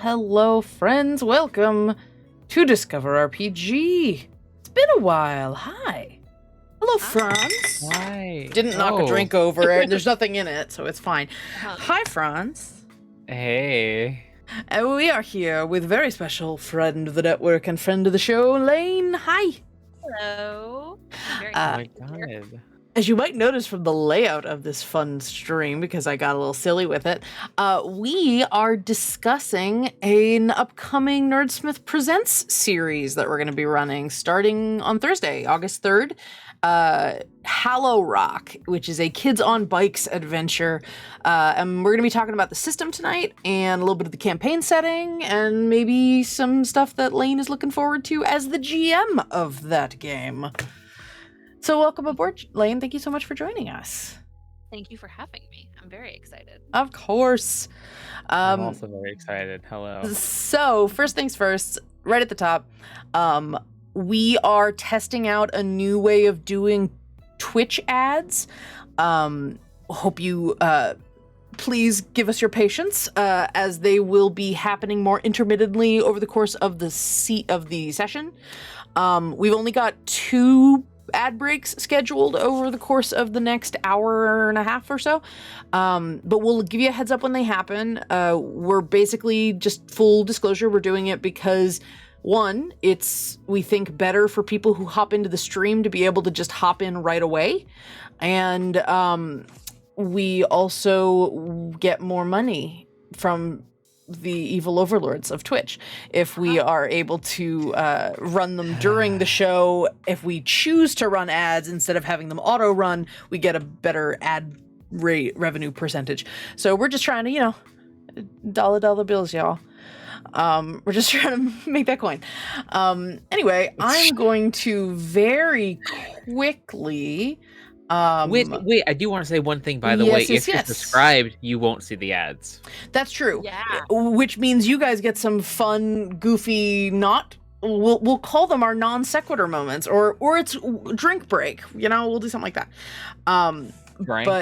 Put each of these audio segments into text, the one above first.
Hello, friends. Welcome to Discover RPG. It's been a while. Hi. Hello, Franz. Hi. Didn't knock a drink over. There's nothing in it, so it's fine. Hi, Franz. Hey. And we are here with very special friend of the network and friend of the show, Lane. Hi. Hello. Oh my god. As you might notice from the layout of this fun stream, because I got a little silly with it, we are discussing an upcoming Nerdsmith Presents series that we're going to be running starting on Thursday, August 3rd. Hallow Rock, which is a kids on bikes adventure. And we're going to be talking about the system tonight and a little bit of the campaign setting and maybe some stuff that Lane is looking forward to as the GM of that game. So welcome aboard, Lane. Thank you so much for joining us. Thank you for having me. I'm very excited. Of course. I'm also very excited. Hello. So first things first, right at the top, we are testing out a new way of doing Twitch ads. Hope you please give us your patience as they will be happening more intermittently over the course of the session. We've only got 2 ad breaks scheduled over the course of the next hour and a half or so, but we'll give you a heads up when they happen. We're basically, just full disclosure, we're doing it because one, it's, we think, better for people who hop into the stream to be able to just hop in right away, and we also get more money from the evil overlords of Twitch if we are able to run them during the show. If we choose to run ads instead of having them auto run, we get a better ad revenue percentage. So we're just trying to, dollar bills, y'all. We're just trying to make that coin. Anyway, I'm going to very quickly wait, I do want to say one thing, by the way. If you're subscribed, you won't see the ads. That's true. Yeah. Which means you guys get some fun, goofy, we'll call them our non sequitur moments, or it's drink break. We'll do something like that. Drank.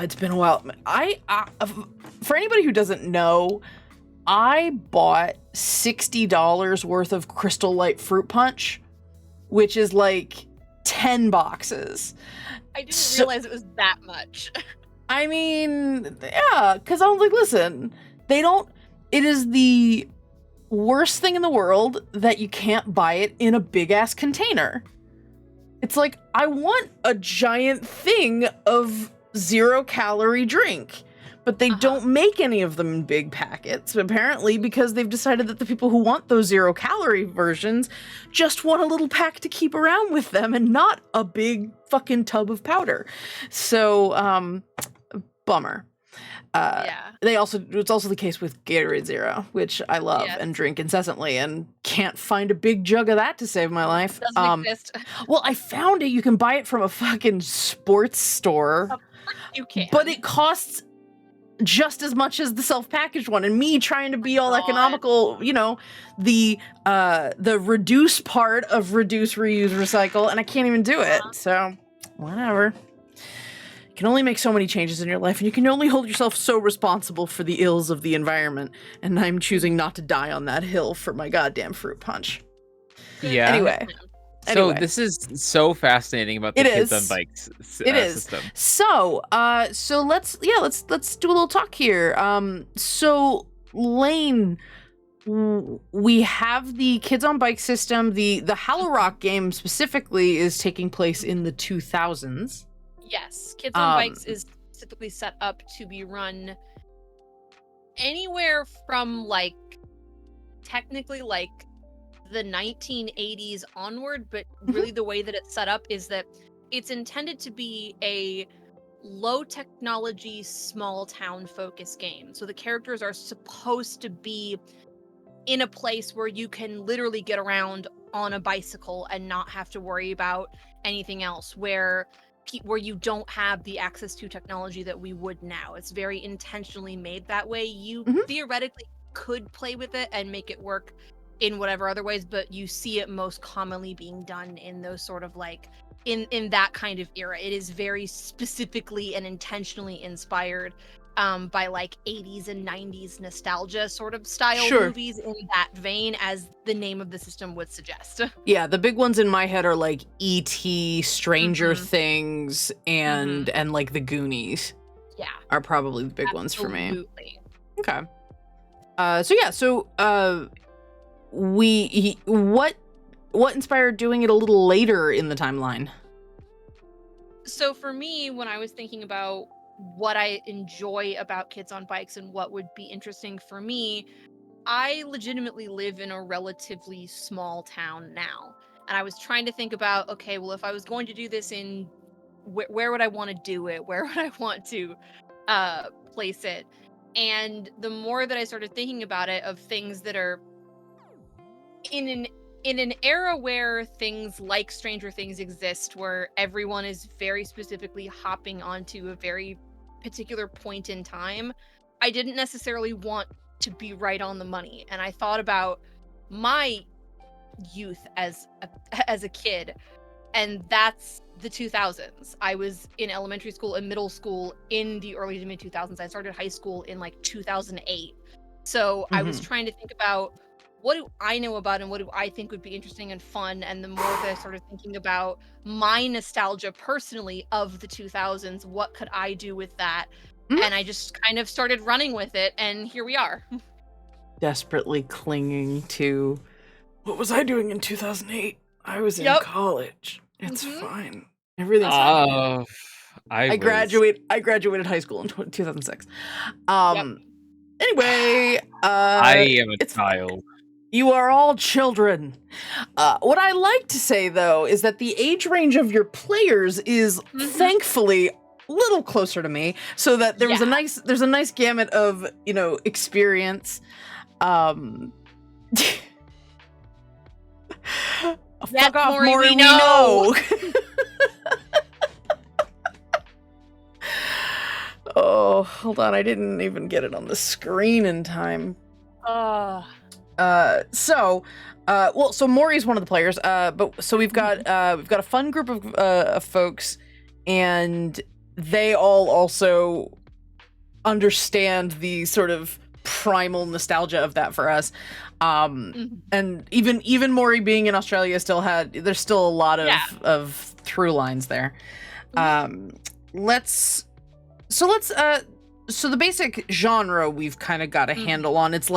It's been a while. I for anybody who doesn't know, I bought $60 worth of Crystal Light Fruit Punch, which is like 10 boxes. I didn't realize it was that much. I mean, yeah, because I was like, listen, it is the worst thing in the world that you can't buy it in a big ass container. It's like, I want a giant thing of 0-calorie drink, but they don't make any of them in big packets, apparently, because they've decided that the people who want those 0-calorie versions just want a little pack to keep around with them and not a big fucking tub of powder. So, bummer. It's also the case with Gatorade Zero, which I love and drink incessantly, and can't find a big jug of that to save my life. Doesn't exist. Well, I found it. You can buy it from a fucking sports store. You can. But it costs just as much as the self-packaged one. And me trying to be all economical, you know, the reduce part of reduce, reuse, recycle, and I can't even do it. So, whatever. You can only make so many changes in your life, and you can only hold yourself so responsible for the ills of the environment. And I'm choosing not to die on that hill for my goddamn fruit punch. Yeah. Anyway. So this is so fascinating about the Kids on Bikes system. So let's do a little talk here. So Lane, we have the Kids on Bike system. The Hallow Rock game specifically is taking place in the 2000s. Yes, Kids on Bikes is specifically set up to be run anywhere from technically the 1980s onward, but really the way that it's set up is that it's intended to be a low technology, small town focus game. So the characters are supposed to be in a place where you can literally get around on a bicycle and not have to worry about anything else, where you don't have the access to technology that we would now. It's very intentionally made that way. You theoretically could play with it and make it work in whatever other ways, but you see it most commonly being done in those sort of in that kind of era. It is very specifically and intentionally inspired by 80s and 90s nostalgia sort of style movies in that vein, as the name of the system would suggest. Yeah, the big ones in my head are E.T., Stranger Things, and the Goonies. Yeah, are probably the big ones for me. Okay. What inspired doing it a little later in the timeline? So for me, when I was thinking about what I enjoy about Kids on Bikes and what would be interesting for me, I legitimately live in a relatively small town now. And I was trying to think about, okay, well, if I was going to do this in where would I want to do it? Where would I want to place it? And the more that I started thinking about it, of things that are in an era where things like Stranger Things exist, where everyone is very specifically hopping onto a very particular point in time, I didn't necessarily want to be right on the money. And I thought about my youth as a kid, and that's the 2000s. I was in elementary school and middle school in the early to mid 2000s. I started high school in 2008. So I was trying to think about, what do I know about and what do I think would be interesting and fun? And the more that I started thinking about my nostalgia personally of the 2000s, what could I do with that? And I just kind of started running with it, and here we are. Desperately clinging to, what was I doing in 2008? I was in college. It's fine. Everything's fine. I graduated high school in 2006. Anyway, I am a child. You are all children. What I like to say, though, is that the age range of your players is thankfully a little closer to me, so that there's a nice gamut of, experience. Fuck off, Maury, we know. Oh, hold on, I didn't even get it on the screen in time. So Maury's one of the players, so we've got a fun group of folks, and they all also understand the sort of primal nostalgia of that for us. And even Maury being in Australia there's still a lot of through lines there. So the basic genre we've kind of got a handle on. It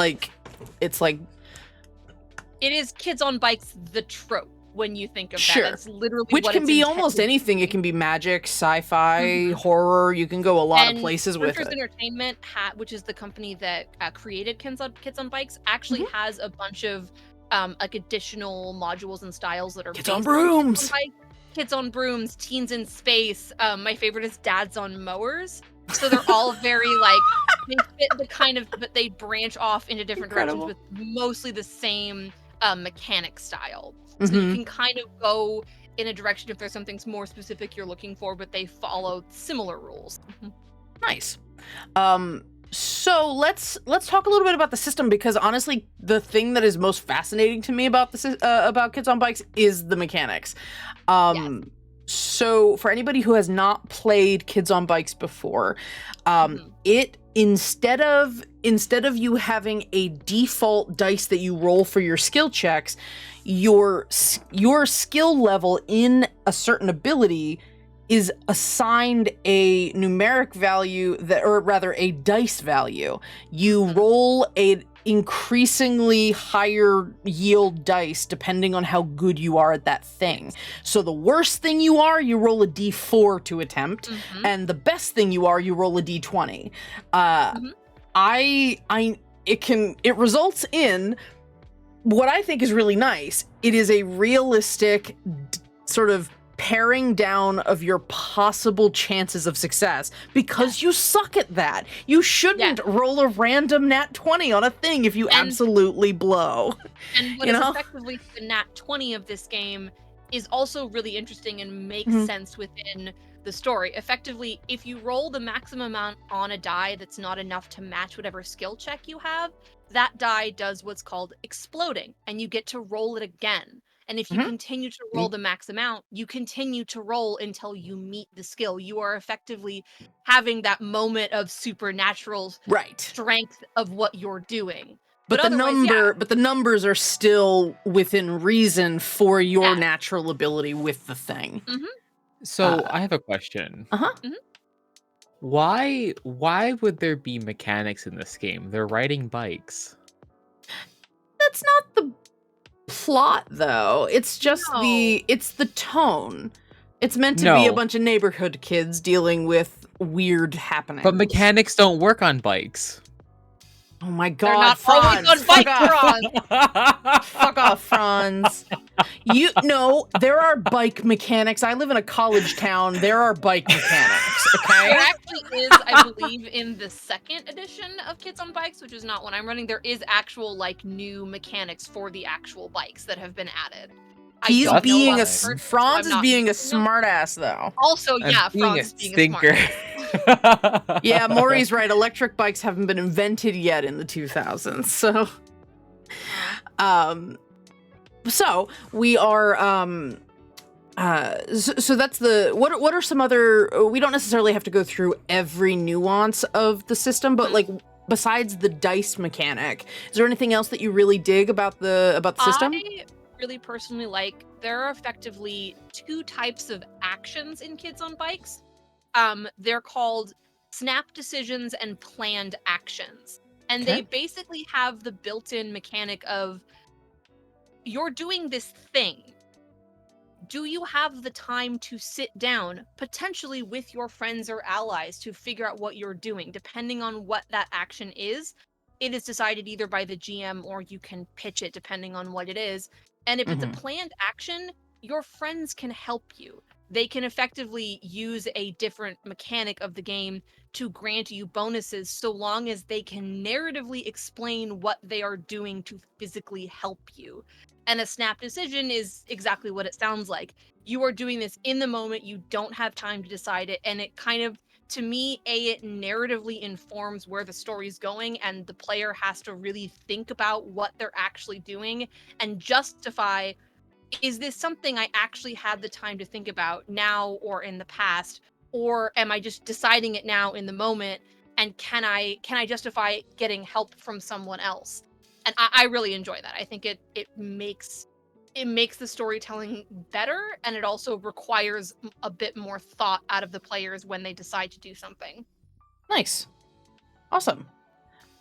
is Kids on Bikes, the trope. when you think of Sure. that. That's literally Which what can it's be intended almost to anything. be. It can be magic, sci-fi, horror. You can go a lot of places with Winters it. Entertainment, which is the company that created Kids on Bikes, actually has a bunch of like additional modules and styles that are Kids based on Brooms. Kids on Bikes. Kids on Brooms, Teens in Space. My favorite is Dads on Mowers. So they're all very like they fit the kind of, but they branch off into different directions with mostly the same mechanic style. So you can kind of go in a direction if there's something more specific you're looking for, but they follow similar rules. Nice. So let's talk a little bit about the system, because honestly, the thing that is most fascinating to me about about Kids on Bikes is the mechanics. Yes. So for anybody who has not played Kids on Bikes before, it instead of you having a default dice that you roll for your skill checks, your skill level in a certain ability is assigned a numeric value or rather a dice value. You roll a increasingly higher yield dice depending on how good you are at that thing. So the worst thing you are, you roll a d4 to attempt, and the best thing you are, you roll a d20. It results in what I think is really nice. It is a realistic sort of paring down of your possible chances of success, because you suck at that. You shouldn't roll a random nat 20 on a thing if you absolutely blow. And what is effectively the nat 20 of this game is also really interesting and makes sense within the story. Effectively, if you roll the maximum amount on a die that's not enough to match whatever skill check you have, that die does what's called exploding, and you get to roll it again. And if you continue to roll the max amount, you continue to roll until you meet the skill. You are effectively having that moment of supernatural strength of what you're doing. But the numbers are still within reason for your natural ability with the thing. So I have a question. Why would there be mechanics in this game? They're riding bikes. That's not the plot, though. It's just it's the tone. It's meant to be a bunch of neighborhood kids dealing with weird happenings. But mechanics don't work on bikes. Oh my god, they're not Franz, always on bikes, Franz. Fuck off, Franz. There are bike mechanics. I live in a college town. There are bike mechanics, okay? There actually is, I believe, in the second edition of Kids on Bikes, which is not what I'm running, there is actual, like, new mechanics for the actual bikes that have been added. Franz is being a smartass, though. Also, Franz is being a stinker. Yeah, Maury's right. Electric bikes haven't been invented yet in the 2000s. So we are so that's the what are some other, we don't necessarily have to go through every nuance of the system, but like besides the dice mechanic, is there anything else that you really dig about the system? I really personally like, there are effectively two types of actions in Kids on Bikes. They're called snap decisions and planned actions. And they basically have the built-in mechanic of, you're doing this thing. Do you have the time to sit down, potentially with your friends or allies, to figure out what you're doing? Depending on what that action is, it is decided either by the GM or you can pitch it depending on what it is. And if it's a planned action, your friends can help you. They can effectively use a different mechanic of the game to grant you bonuses, so long as they can narratively explain what they are doing to physically help you. And a snap decision is exactly what it sounds like. You are doing this in the moment, you don't have time to decide it, and it kind of, to me, it narratively informs where the story's going, and the player has to really think about what they're actually doing and justify, is this something I actually had the time to think about now or in the past, or am I just deciding it now in the moment, and can I justify getting help from someone else? And I really enjoy that. I think it makes the storytelling better, and it also requires a bit more thought out of the players when they decide to do something. Nice. Awesome.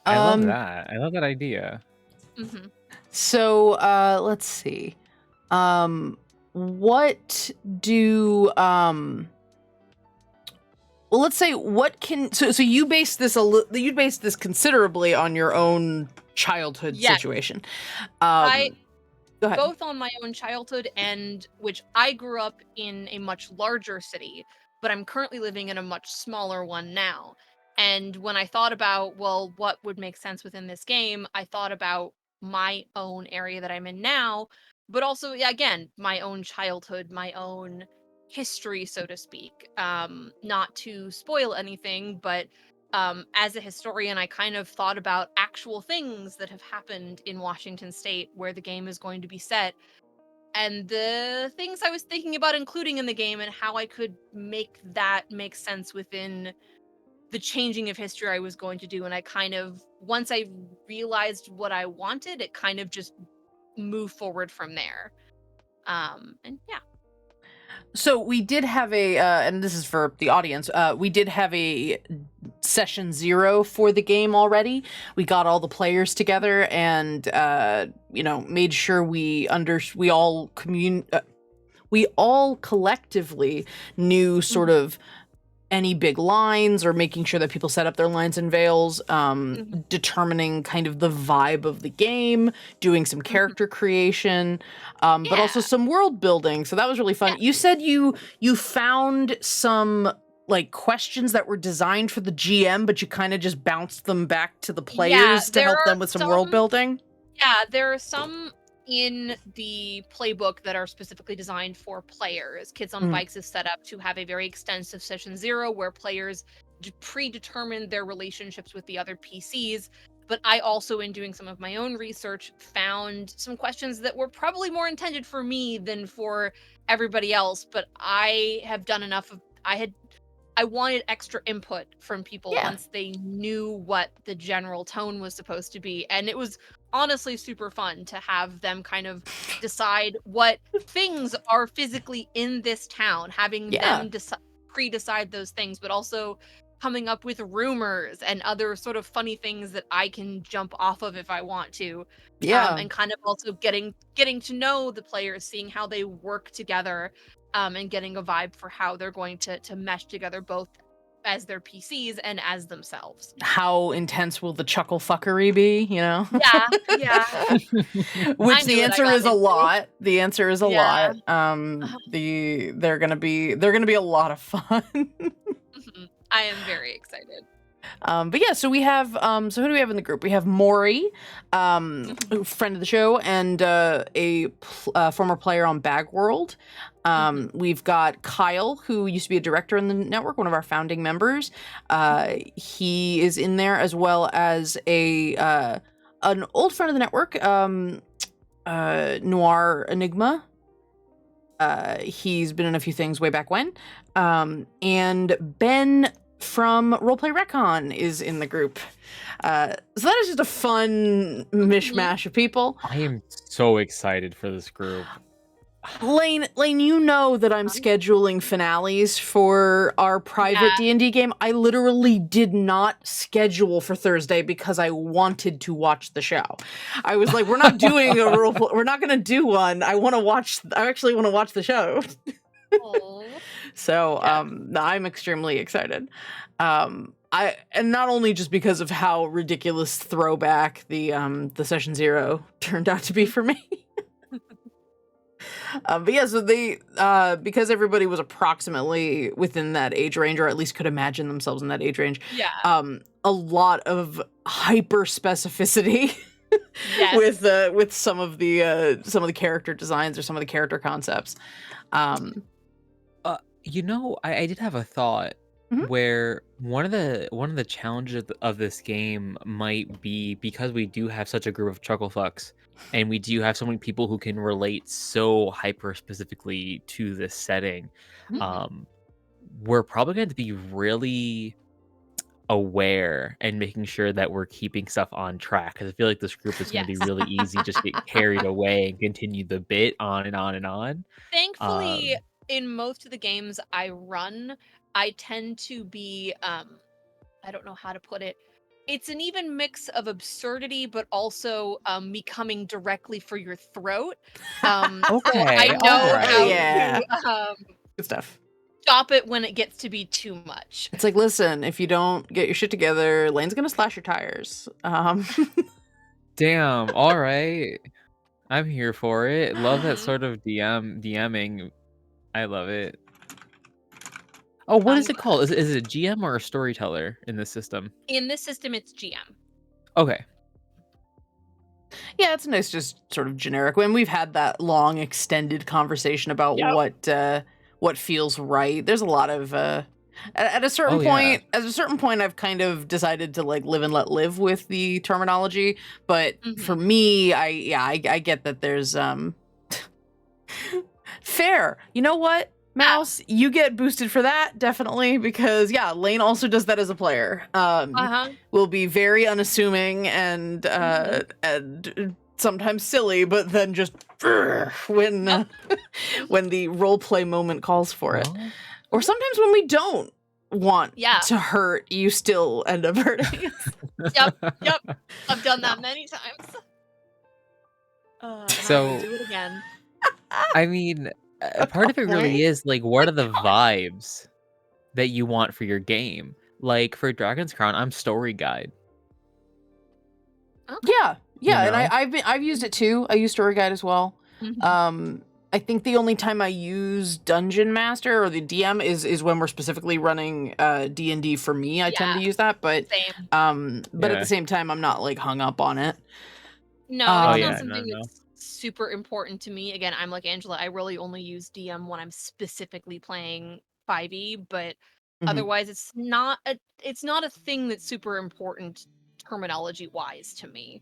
I love that. I love that idea. So let's see. What do well, let's say what can so you base this considerably on your own childhood situation. I Go ahead. both on my own childhood, and which I grew up in a much larger city, but I'm currently living in a much smaller one now. And when I thought about, well, what would make sense within this game, I thought about my own area that I'm in now, but also, yeah, again, my own childhood, my own history, so to speak. Not to spoil anything, but as a historian, I kind of thought about actual things that have happened in Washington State where the game is going to be set, and the things I was thinking about including in the game, and how I could make that make sense within the changing of history I was going to do. And I kind of, once I realized what I wanted, it kind of just moved forward from there. And yeah. So we did have a, and this is for the audience, we did have a session 0 for the game already. We got all the players together and, made sure we all collectively knew sort of any big lines, or making sure that people set up their lines and veils, determining kind of the vibe of the game, doing some character creation, but also some world building. So that was really fun. You said you found some like questions that were designed for the GM, but you kind of just bounced them back to the players to help them with some world building. Yeah, there are some in the playbook that are specifically designed for players. Kids on Bikes is set up to have a very extensive session 0 where players predetermine their relationships with the other PCs. But I also, in doing some of my own research, found some questions that were probably more intended for me than for everybody else. But I have done enough of, I wanted extra input from people once they knew what the general tone was supposed to be. And it was honestly super fun to have them kind of decide what things are physically in this town, having them pre-decide those things, but also coming up with rumors and other sort of funny things that I can jump off of if I want to. And kind of also getting to know the players, seeing how they work together, and getting a vibe for how they're going to mesh together, both as their PCs and as themselves. How intense will the chuckle fuckery be, you know? Yeah. Which the answer is a lot. The answer is a lot. They're gonna be a lot of fun. I am very excited. But yeah, so we have so who do we have in the group? We have Maury, friend of the show, and a former player on Bag World. We've got Kyle, who used to be a director in the network, one of our founding members. He is in there, as well as an old friend of the network, Noir Enigma. He's been in a few things way back when. And Ben from Roleplay Recon is in the group. So that is just a fun mishmash of people. I am so excited for this group. Lane, you know that I'm scheduling finales for our private D&D game. I literally did not schedule for Thursday because I wanted to watch the show. I was like, we're not doing we're not going to do one. I actually want to watch the show. So, I'm extremely excited. And not only just because of how ridiculous throwback the session 0 turned out to be for me. But yeah, so they, because everybody was approximately within that age range, or at least could imagine themselves in that age range. A lot of hyper specificity with some of the character designs or some of the character concepts. I did have a thought where one of the challenges of this game might be, because we do have such a group of chucklefucks, and we do have so many people who can relate so hyper specifically to this setting. We're probably going to be really aware and making sure that we're keeping stuff on track, because I feel like this group is going to be really easy just to get carried away and continue the bit on and on and on. Thankfully, in most of the games I run, I tend to be I don't know how to put it, it's an even mix of absurdity, but also me coming directly for your throat. So I Okay, know alright. how Yeah. to Good stuff. stop it when it gets to be too much. It's like, listen, if you don't get your shit together, Lane's gonna slash your tires. Damn, alright. I'm here for it. Love that Mhm. sort of DMing. I love it. Oh, what I'm is it glad. called? Is it a GM or a storyteller in this system? In this system, it's GM. Okay. Yeah, it's nice, just sort of generic. When we've had that long, extended conversation about Yep. what feels right. There's a lot of at a certain Oh, yeah. point. At a certain point, I've kind of decided to like live and let live with the terminology. But for Mhm. me, I get that there's fair. You know what? Mouse, you get boosted for that, definitely, because yeah, Lane also does that as a player. Uh-huh. Will be very unassuming and sometimes silly, but then just when Yep. when the role play moment calls for it, Well, or sometimes when we don't want Yeah. to hurt, you still end up hurting. Yep. I've done that No. many times. And I So- will do it again. I mean, part of it really is like, what are the God. vibes that you want for your game? Like for Dragon's Crown, I'm story guide. Okay. Yeah, and know? I've used it too. I use Story Guide as well. Mhm. I think the only time I use Dungeon Master or the DM is when we're specifically running D&D for me. I tend to Yeah. use that, but Same. but at Yeah. the same time I'm not like hung up on it. No, Oh, it's yeah, not no, something no. that's super important to me. Again, I'm like Angela. I really only use DM when I'm specifically playing 5e, but Mhm. otherwise it's not a thing that's super important terminology wise to me.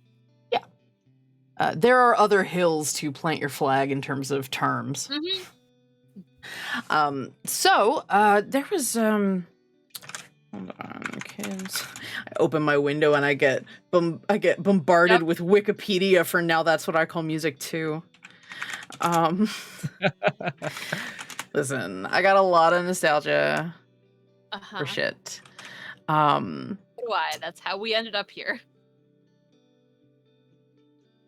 There are other hills to plant your flag in terms of terms. Mhm. So there was hold on, kids. I open my window and I get bombarded Yep. with Wikipedia for now that's what I call music too. Listen, I got a lot of nostalgia Uh-huh. for shit. So do I. That's how we ended up here.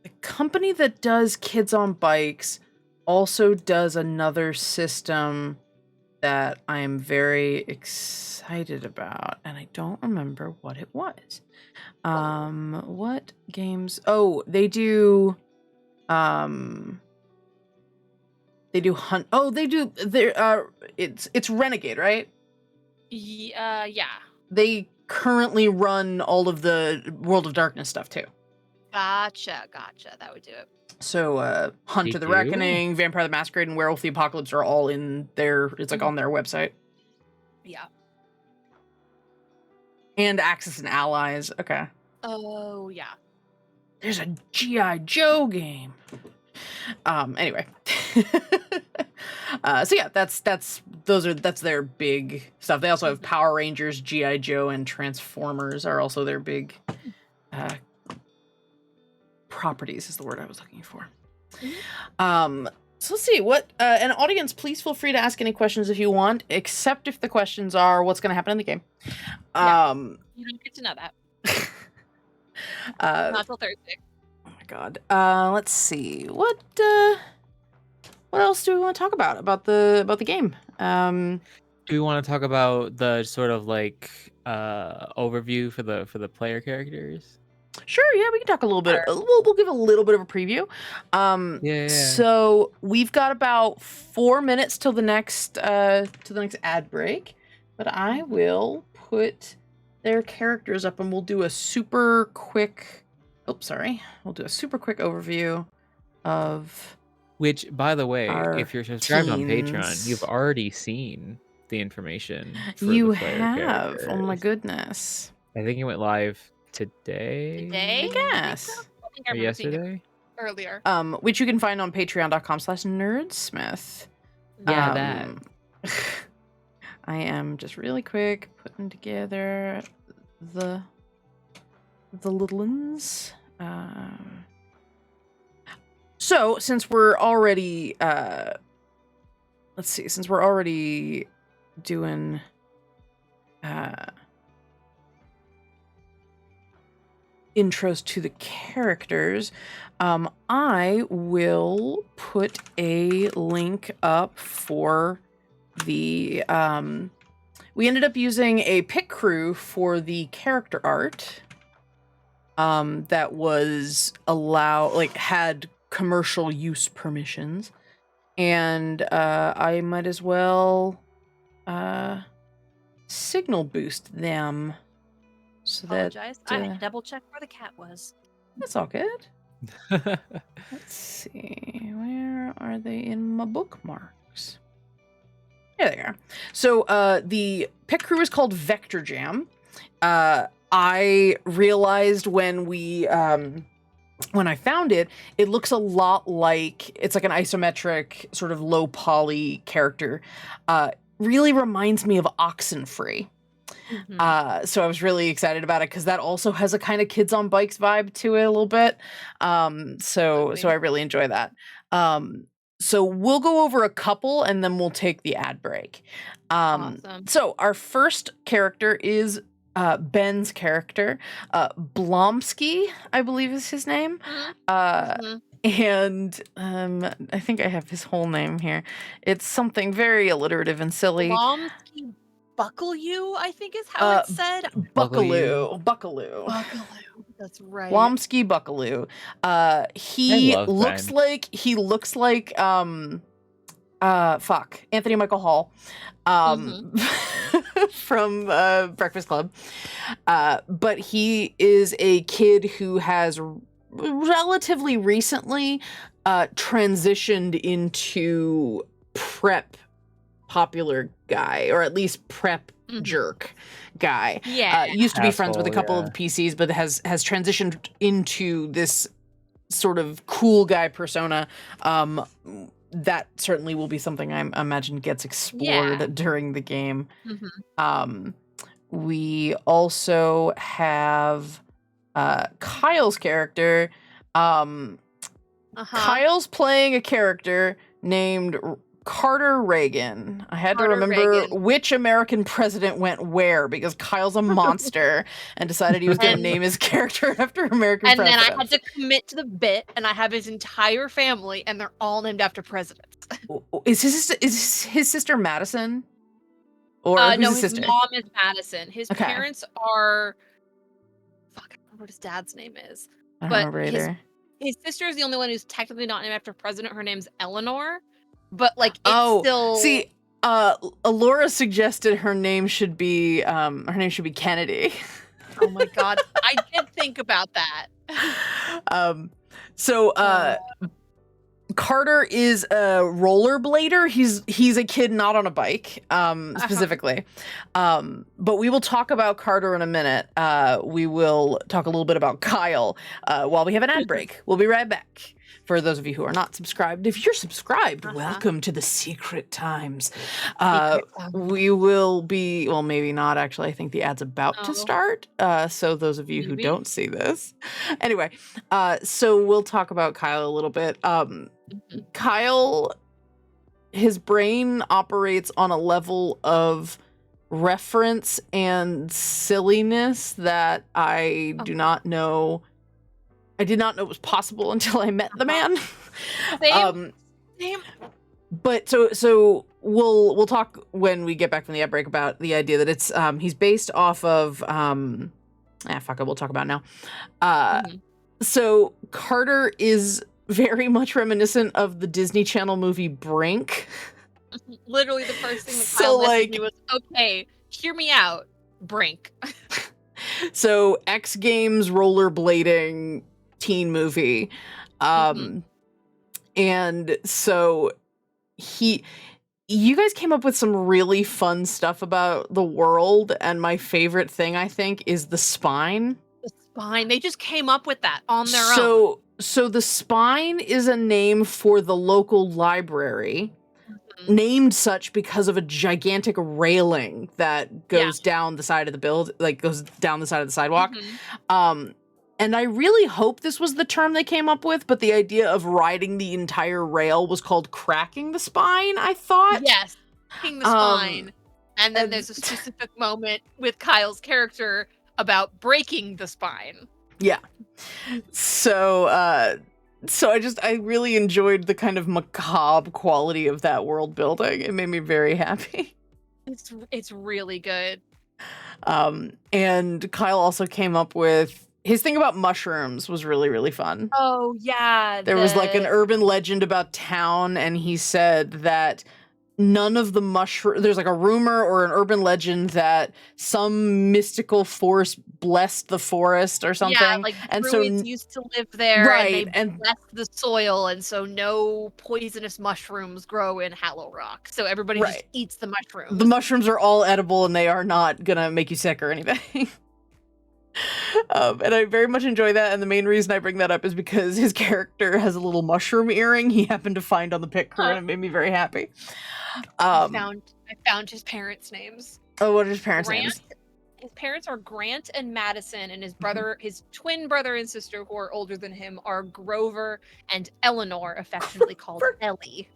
The company that does Kids on Bikes also does another system that I am very excited about, and I don't remember what it was. What games? Oh, they do hunt. Oh, they do. It's Renegade, right? Yeah. They currently run all of the World of Darkness stuff too. Gotcha. That would do it. So, Hunt They to the do? Reckoning, Vampire the Masquerade, and Werewolf the Apocalypse are all in their. It's like on their website. Yeah. And Axis and Allies. Okay. Oh, yeah. There's a G.I. Joe game. Anyway. So yeah, that's their big stuff. They also have Power Rangers, G.I. Joe, and Transformers are also their big properties is the word I was looking for. So let's see what an audience, please feel free to ask any questions if you want, except if the questions are what's going to happen in the game. You don't get to know that. Not till Thursday. Oh my god. Let's see. What else do we want to talk about the game? Do we want to talk about the sort of like overview for the player characters? Sure, yeah, we can talk a little bit. We'll give a little bit of a preview. Yeah. So we've got about 4 minutes till the next ad break, but I will put their characters up and we'll do a super quick. We'll do a super quick overview of. Which, by the way, Our if you're subscribed on teens. Patreon, you've already seen the information for You the player have. Oh my characters. goodness. I think it went live today. Today? Yes. I think I Or remember seeing it yesterday. earlier. Which you can find on patreon.com/nerdsmith. Yeah, that. I am just really quick putting together the little ones. So since we're already doing intros to the characters, I will put a link up for the we ended up using a pit crew for the character art that was had commercial use permissions, and I might as well signal boost them so Apologize. I had that to double check where the cat was. that's all good. Let's see, where are they in my bookmarks? There they are. So the pit crew is called Vector Jam. I realized when I found it, it looks a lot like, it's like an isometric sort of low poly character. Really reminds me of Oxenfree. So I was really excited about it because that also has a kind of kids on bikes vibe to it a little bit. So I really enjoy that. So we'll go over a couple and then we'll take the ad break. Awesome. So our first character is Ben's character, Blomsky, I believe is his name. And I think I have his whole name here. It's something very alliterative and silly. Blomsky Buckle You, I think is how it's said. Buckaloo. That's right. Blomsky Buckaloo. He looks like Anthony Michael Hall from Breakfast Club. But he is a kid who has relatively recently transitioned into prep popular guy, or at least prep jerk guy. Yeah. Used to be friends with a couple of the PCs, but has transitioned into this sort of cool guy persona. That certainly will be something I imagine gets explored during the game. We also have Kyle's character. Kyle's playing a character named Carter Reagan. I had to remember which American president went where because Kyle's a monster and decided he was going to name his character after American presidents. And then I had to commit to the bit, and I have his entire family, and they're all named after presidents. Is his sister Madison? Or no, his mom is Madison. His parents are... Fuck, I don't remember what his dad's name is. I don't remember either. His sister is the only one who's technically not named after a president. Her name's Eleanor. But like it's still... See, Alora suggested her name should be Kennedy. Oh my god, I did think about that. Carter is a rollerblader. He's a kid not on a bike, specifically. But we will talk about Carter in a minute. We will talk a little bit about Kyle while we have an ad break. We'll be right back. For those of you who are not subscribed, if you're subscribed, welcome to the secret times. We will be, well, maybe not actually. I think the ad's about to start. So those of you who don't see this. Anyway, so we'll talk about Kyle a little bit. Kyle, his brain operates on a level of reference and silliness that I do not know. I did not know it was possible until I met the man. Same. But so we'll talk when we get back from the ad break about the idea that it's he's based off of fuck it, we'll talk about it now. So Carter is very much reminiscent of the Disney Channel movie Brink. Literally the first thing that Kyle messaged me was, okay, hear me out, Brink. So X Games rollerblading teen movie. And so you guys came up with some really fun stuff about the world, and my favorite thing I think is the spine. The spine. They just came up with that on their own. So the spine is a name for the local library, named such because of a gigantic railing that goes down the side of the goes down the side of the sidewalk. And I really hope this was the term they came up with, but the idea of riding the entire rail was called cracking the spine, I thought. Yes, cracking the spine. And then there's a specific moment with Kyle's character about breaking the spine. Yeah. So so I really enjoyed the kind of macabre quality of that world building. It made me very happy. It's really good. And Kyle also came up with his thing about mushrooms was really, really fun. Oh yeah, There was like an urban legend about town, and he said that none of the there's like a rumor or an urban legend that some mystical force blessed the forest or something. Yeah, like and druids so used to live there, right, and they blessed the soil, and so no poisonous mushrooms grow in Hallow Rock. So everybody just Right. eats the mushrooms. The mushrooms are all edible, and they are not gonna make you sick or anything. And I very much enjoy that, and the main reason I bring that up is because his character has a little mushroom earring he happened to find on the pit crew, and it made me very happy. I found his parents' names. Oh, what are his parents' Grant, names? His parents are Grant and Madison, and his brother, his twin brother and sister, who are older than him, are Grover and Eleanor, affectionately called Ellie.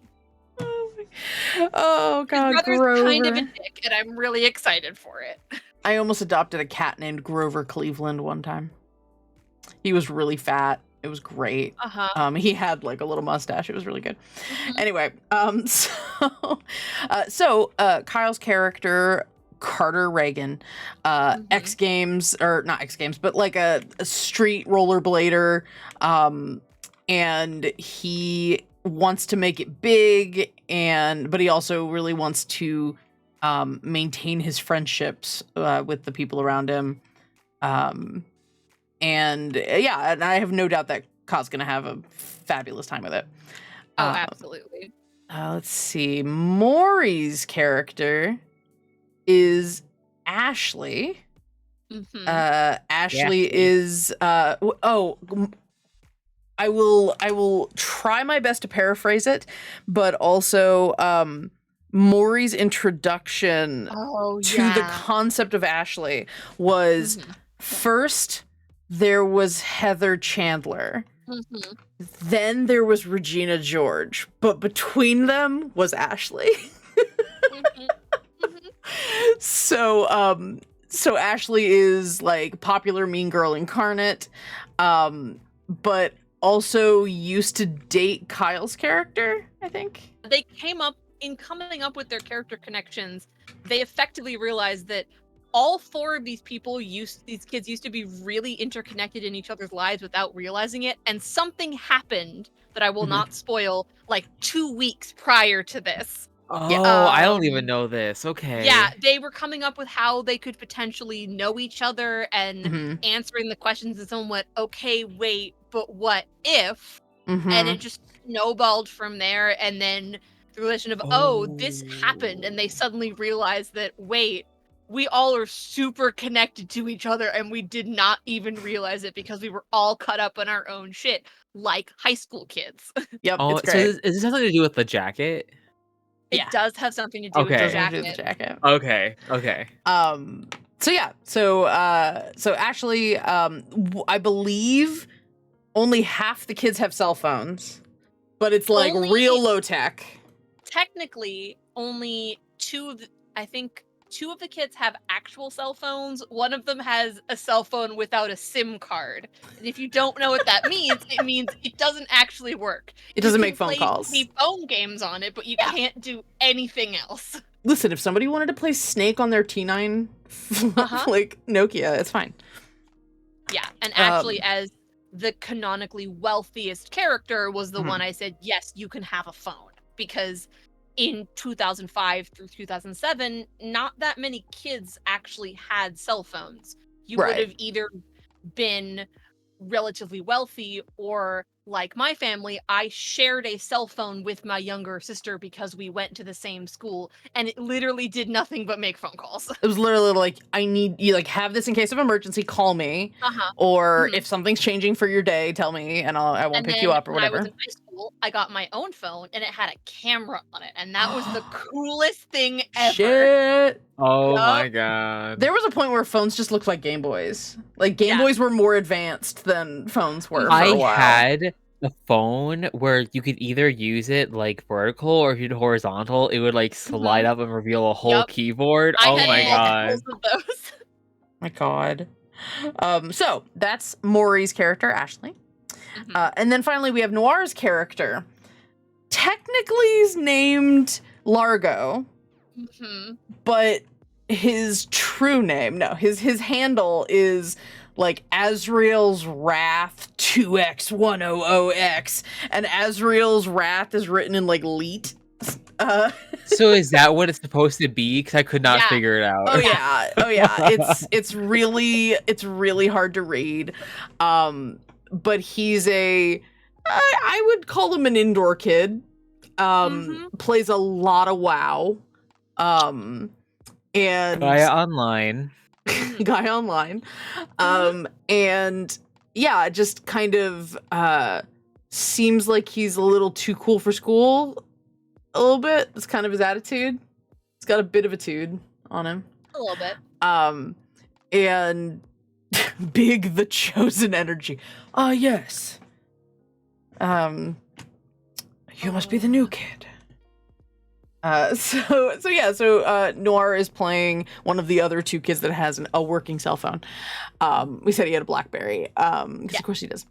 Oh God, his brother's Grover. kind of a dick, and I'm really excited for it. I almost adopted a cat named Grover Cleveland one time. He was really fat. It was great. He had like a little mustache. It was really good. Anyway, so Kyle's character, Carter Reagan, X Games, or not X Games, but like a street rollerblader, and he wants to make it big, but he also really wants to maintain his friendships with the people around him. And I have no doubt that Kyle's gonna have a fabulous time with it. Oh, absolutely. Let's see. Maury's character is Ashley. Ashley is I will try my best to paraphrase it, but also Maury's introduction to the concept of Ashley was first there was Heather Chandler. Then there was Regina George, but between them was Ashley. So Ashley is like popular mean girl incarnate, but also used to date Kyle's character, I think. They coming up with their character connections, they effectively realized that all four of these kids used to be really interconnected in each other's lives without realizing it, and something happened that I will not spoil, like 2 weeks prior to this. Oh, I don't even know this. Okay. Yeah, they were coming up with how they could potentially know each other and answering the questions, and someone went, okay, wait, but what if? And it just snowballed from there, and then the relation of, this happened, and they suddenly realized that, wait, we all are super connected to each other, and we did not even realize it because we were all caught up in our own shit, like high school kids. Yep, Oh, it's great. so is this something to do with the jacket? It does have something to do with the jacket. Okay. So Ashley, I believe only half the kids have cell phones, but it's like real low tech. Technically, only I think two of the kids have actual cell phones. One of them has a cell phone without a SIM card. And if you don't know what that means, it means it doesn't actually work. It doesn't make phone calls. You can play phone games on it, but you can't do anything else. Listen, if somebody wanted to play Snake on their T9, like Nokia, it's fine. Yeah, and actually, as the canonically wealthiest character was the one I said, yes, you can have a phone. Because in 2005 through 2007, not that many kids actually had cell phones. You would have either been relatively wealthy or, like my family, I shared a cell phone with my younger sister because we went to the same school, and it literally did nothing but make phone calls. It was literally like, I need you, like, have this in case of emergency, call me, or if something's changing for your day, tell me, and I won't pick you up or whatever. When I was in high school, I got my own phone, and it had a camera on it, and that was the coolest thing ever. Shit. Oh my god. There was a point where phones just looked like Game Boys. Like, Game Boys were more advanced than phones were for a while. I had a phone where you could either use it like vertical, or if you did horizontal, it would like slide up and reveal a whole keyboard. Oh my god. Of those. My god. So that's Maury's character, Ashley. Mhm. And then finally we have Noir's character. Technically he's named Largo, Mhm. but his true name, no, his handle is like Azrael's Wrath 2x100x, and Azrael's Wrath is written in like leet. So is that what it's supposed to be? Because I could not Yeah. figure it out. Oh yeah. It's really hard to read. But he's I would call him an indoor kid. Plays a lot of WoW. And Guy online. guy online. And yeah, just kind of seems like he's a little too cool for school a little bit. That's kind of his attitude. He's got a bit of a tude on him. A little bit. And big the chosen energy. Ah, yes. You must be the new kid. So Noir is playing one of the other two kids that has a working cell phone. We said he had a BlackBerry, because of course he does.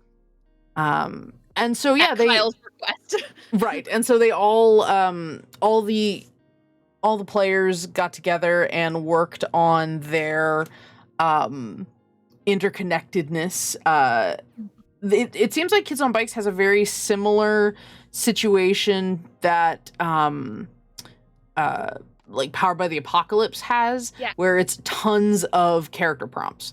And so At Kyle's request. right, and so they all the players got together and worked on their interconnectedness. It seems like Kids on Bikes has a very similar situation that like Powered by the Apocalypse has, where it's tons of character prompts.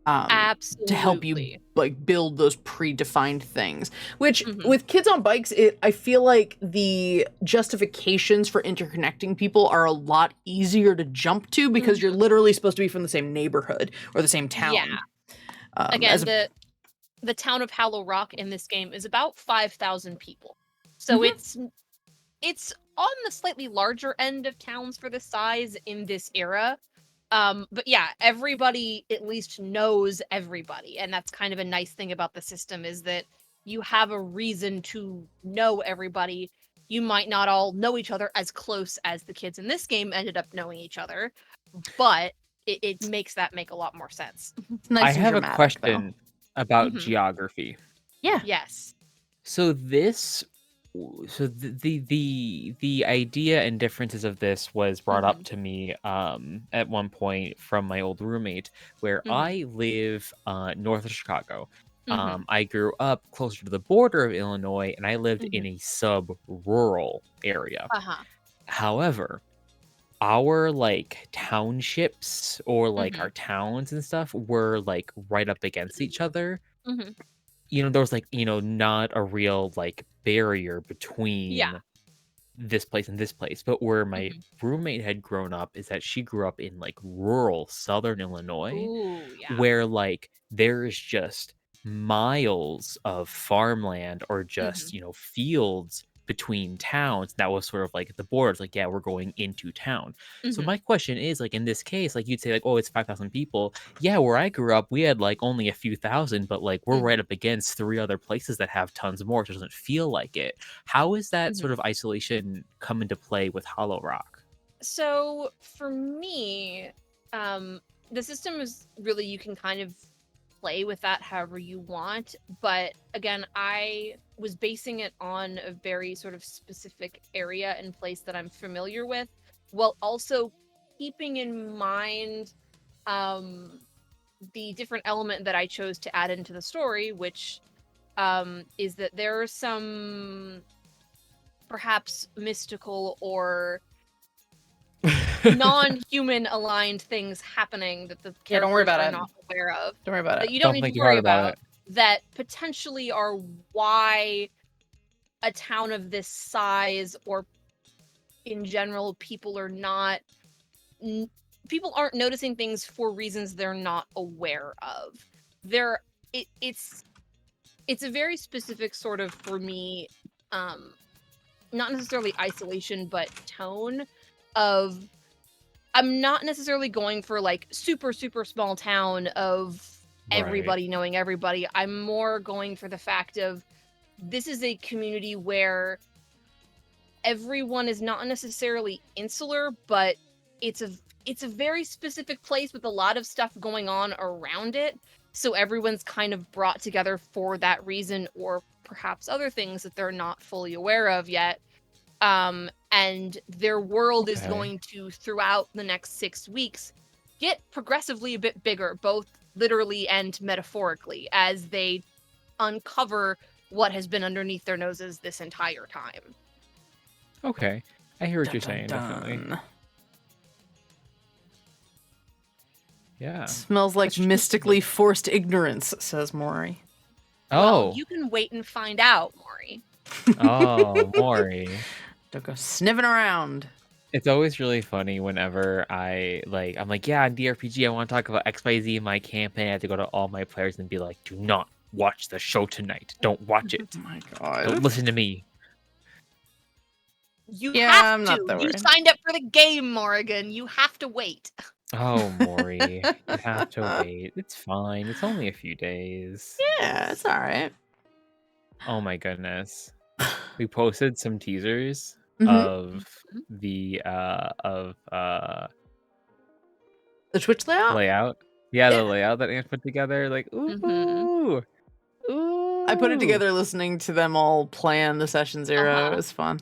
Absolutely. To help you like build those predefined things, which with Kids on Bikes, I feel like the justifications for interconnecting people are a lot easier to jump to because you're literally supposed to be from the same neighborhood or the same town. Yeah. Again, the town of Hallow Rock in this game is about 5,000 people. So it's on the slightly larger end of towns for the size in this era. But yeah, everybody at least knows everybody. And that's kind of a nice thing about the system is that you have a reason to know everybody. You might not all know each other as close as the kids in this game ended up knowing each other, but it makes that make a lot more sense. Nice I and have dramatic, a question about geography. Yeah. Yes. So the idea and differences of this was brought up to me at one point from my old roommate, where I live north of Chicago. I grew up closer to the border of Illinois, and I lived in a sub-rural area. However, our like townships or like our towns and stuff were like right up against each other. There was like, not a real like barrier between this place and this place. But where my roommate had grown up is that she grew up in like rural southern Illinois, where like there's just miles of farmland or just, fields between towns. That was sort of like the borders, like, yeah, we're going into town. So my question is, like, in this case, like, you'd say, like, oh, it's 5,000 people. Yeah, where I grew up, we had like only a few thousand, but like we're right up against 3 other places that have tons more. So it doesn't feel like it. How is that sort of isolation come into play with Hollow Rock? So for me, the system is really, you can kind of play with that however you want, but again, I was basing it on a very sort of specific area and place that I'm familiar with, while also keeping in mind the different element that I chose to add into the story, which is that there are some perhaps mystical or non-human aligned things happening that the don't worry characters about are it. not aware of. Don't worry about That it. you don't need think to too worry hard about about. That potentially are why a town of this size, or in general, people aren't noticing things for reasons they're not aware of. It's a very specific sort of, for me, not necessarily isolation, but tone of, I'm not necessarily going for like super, super small town of everybody knowing everybody. I'm more going for the fact of, this is a community where everyone is not necessarily insular, but it's a it's a very specific place with a lot of stuff going on around it. So everyone's kind of brought together for that reason, or perhaps other things that they're not fully aware of yet. And their world is Okay. going to, throughout the next 6 weeks, get progressively a bit bigger, both literally and metaphorically, as they uncover what has been underneath their noses this entire time. Okay. I hear what you're Dun, saying, dun, definitely. dun. Yeah. Smells like That's true. mystically forced ignorance, says Maury. Well, Oh. you can wait and find out, Maury. Oh, Maury. Don't go sniffing around. It's always really funny whenever I'm like, yeah, in DRPG, I want to talk about XYZ in my campaign. I have to go to all my players and be like, do not watch the show tonight. Don't watch it. Oh my god. Don't listen to me. You Yeah, have I'm to. not that You worried. signed up for the game, Morrigan. You have to wait. Oh, Maury, you have to wait. It's fine. It's only a few days. Yeah, it's all right. Oh my goodness. We posted some teasers Mhm. of the The Twitch layout? layout. Yeah, Yeah. the layout that Anne put together. Like, ooh, ooh. I put it together listening to them all plan the session 0. Uh-huh. It was fun.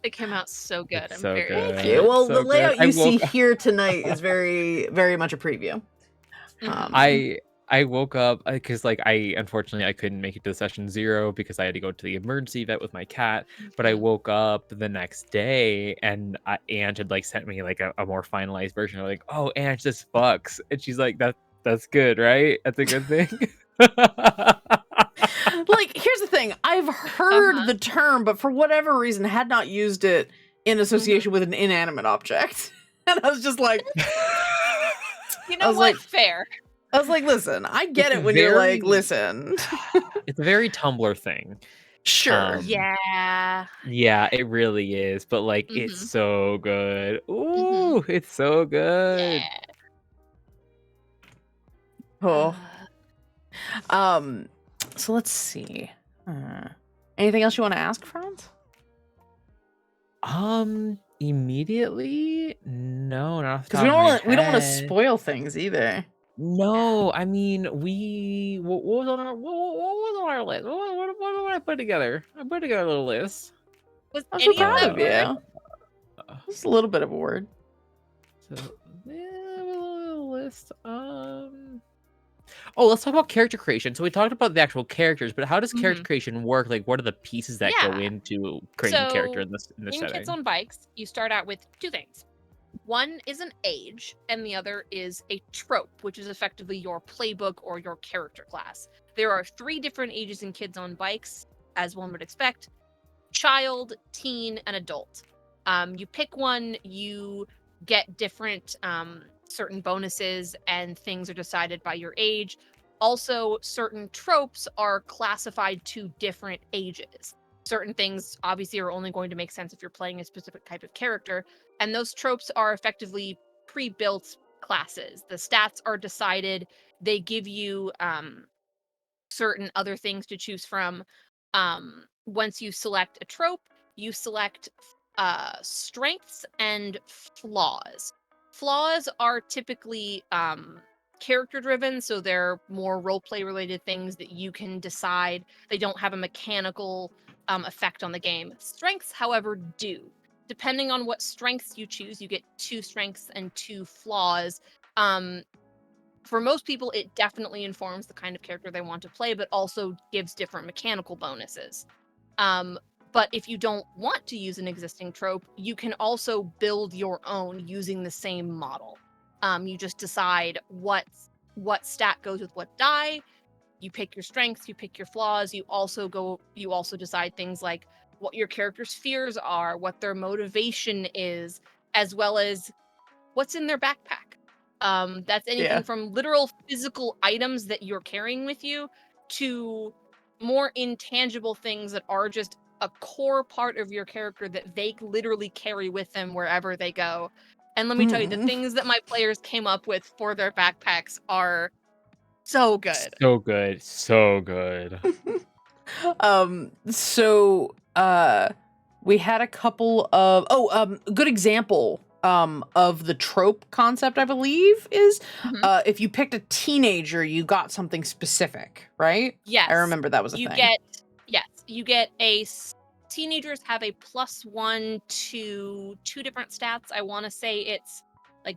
It came out so good. It's I'm so very good. Thank excited. you. Well, so the layout good. you see here tonight is very, very much a preview. Mhm. I woke up because unfortunately I couldn't make it to session 0 because I had to go to the emergency vet with my cat. But I Mhm. woke up the next day and Ange had sent me a more finalized version. I'm like, oh, Ange, this fucks, and she's like, that's good, right? That's a good thing. Here's the thing. I've heard the term, but for whatever reason had not used it in association with an inanimate object. And I was just like, You I know was what? like- Fair. I was like, listen, I get It's it when you're like, very- listen. It's a very Tumblr thing. Sure. Yeah. Yeah, it really is. But it's Mhm. so good. Ooh, it's so good. Oh. So let's see. Anything else you want to ask, Franz? Immediately? No, not off the Because top of my we don't want to head. spoil things either. No, I mean, what was on our list? What did I put together? I put together a little list. Was I'm so any of proud that of word? you. Just a little bit of a word. So, yeah, a little list. Oh, let's talk about character creation. So we talked about the actual characters, but how does character creation work? Like, what are the pieces that go Yeah. into creating a character in this In setting? Kids on Bikes, you start out with 2 things. One is an age, and the other is a trope, which is effectively your playbook or your character class. There are 3 different ages in Kids on Bikes, as one would expect: child, teen, and adult. You pick one, you get different certain bonuses, and things are decided by your age. Also, certain tropes are classified to different ages. Certain things obviously are only going to make sense if you're playing a specific type of character, and those tropes are effectively pre-built classes. The stats are decided. They give you certain other things to choose from. Once you select a trope, you select strengths and flaws. Flaws are typically character driven, so they're more roleplay related things that you can decide. They don't have a mechanical effect on the game. Strengths, however, do. Depending on what strengths you choose, you get 2 strengths and 2 flaws. For most people, it definitely informs the kind of character they want to play, but also gives different mechanical bonuses. But if you don't want to use an existing trope, you can also build your own using the same model. You just decide what stat goes with what die. You pick your strengths, you pick your flaws. You also decide things like what your character's fears are, what their motivation is, as well as what's in their backpack. That's anything from literal physical items that you're carrying with you to more intangible things that are just a core part of your character that they literally carry with them wherever they go. And let me tell you, the things that my players came up with for their backpacks are so good. So good. So good. So we had a couple of good example of the trope concept, I believe, is Mhm. if you picked a teenager, you got something specific, right? Yes. I remember that was a You thing. get teenagers have a +1 to 2 different stats. I want to say it's like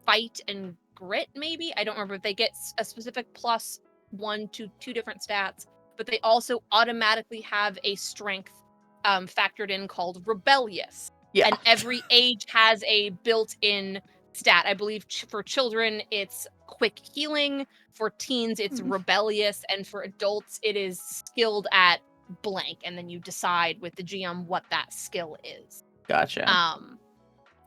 fight and grit, maybe. I don't remember if they get a specific +1 to 2 different stats, but they also automatically have a strength factored in called rebellious. Yeah. And every age has a built-in stat. I believe for children it's quick healing, for teens it's rebellious, and for adults it is skilled at blank, and then you decide with the GM what that skill is. Gotcha.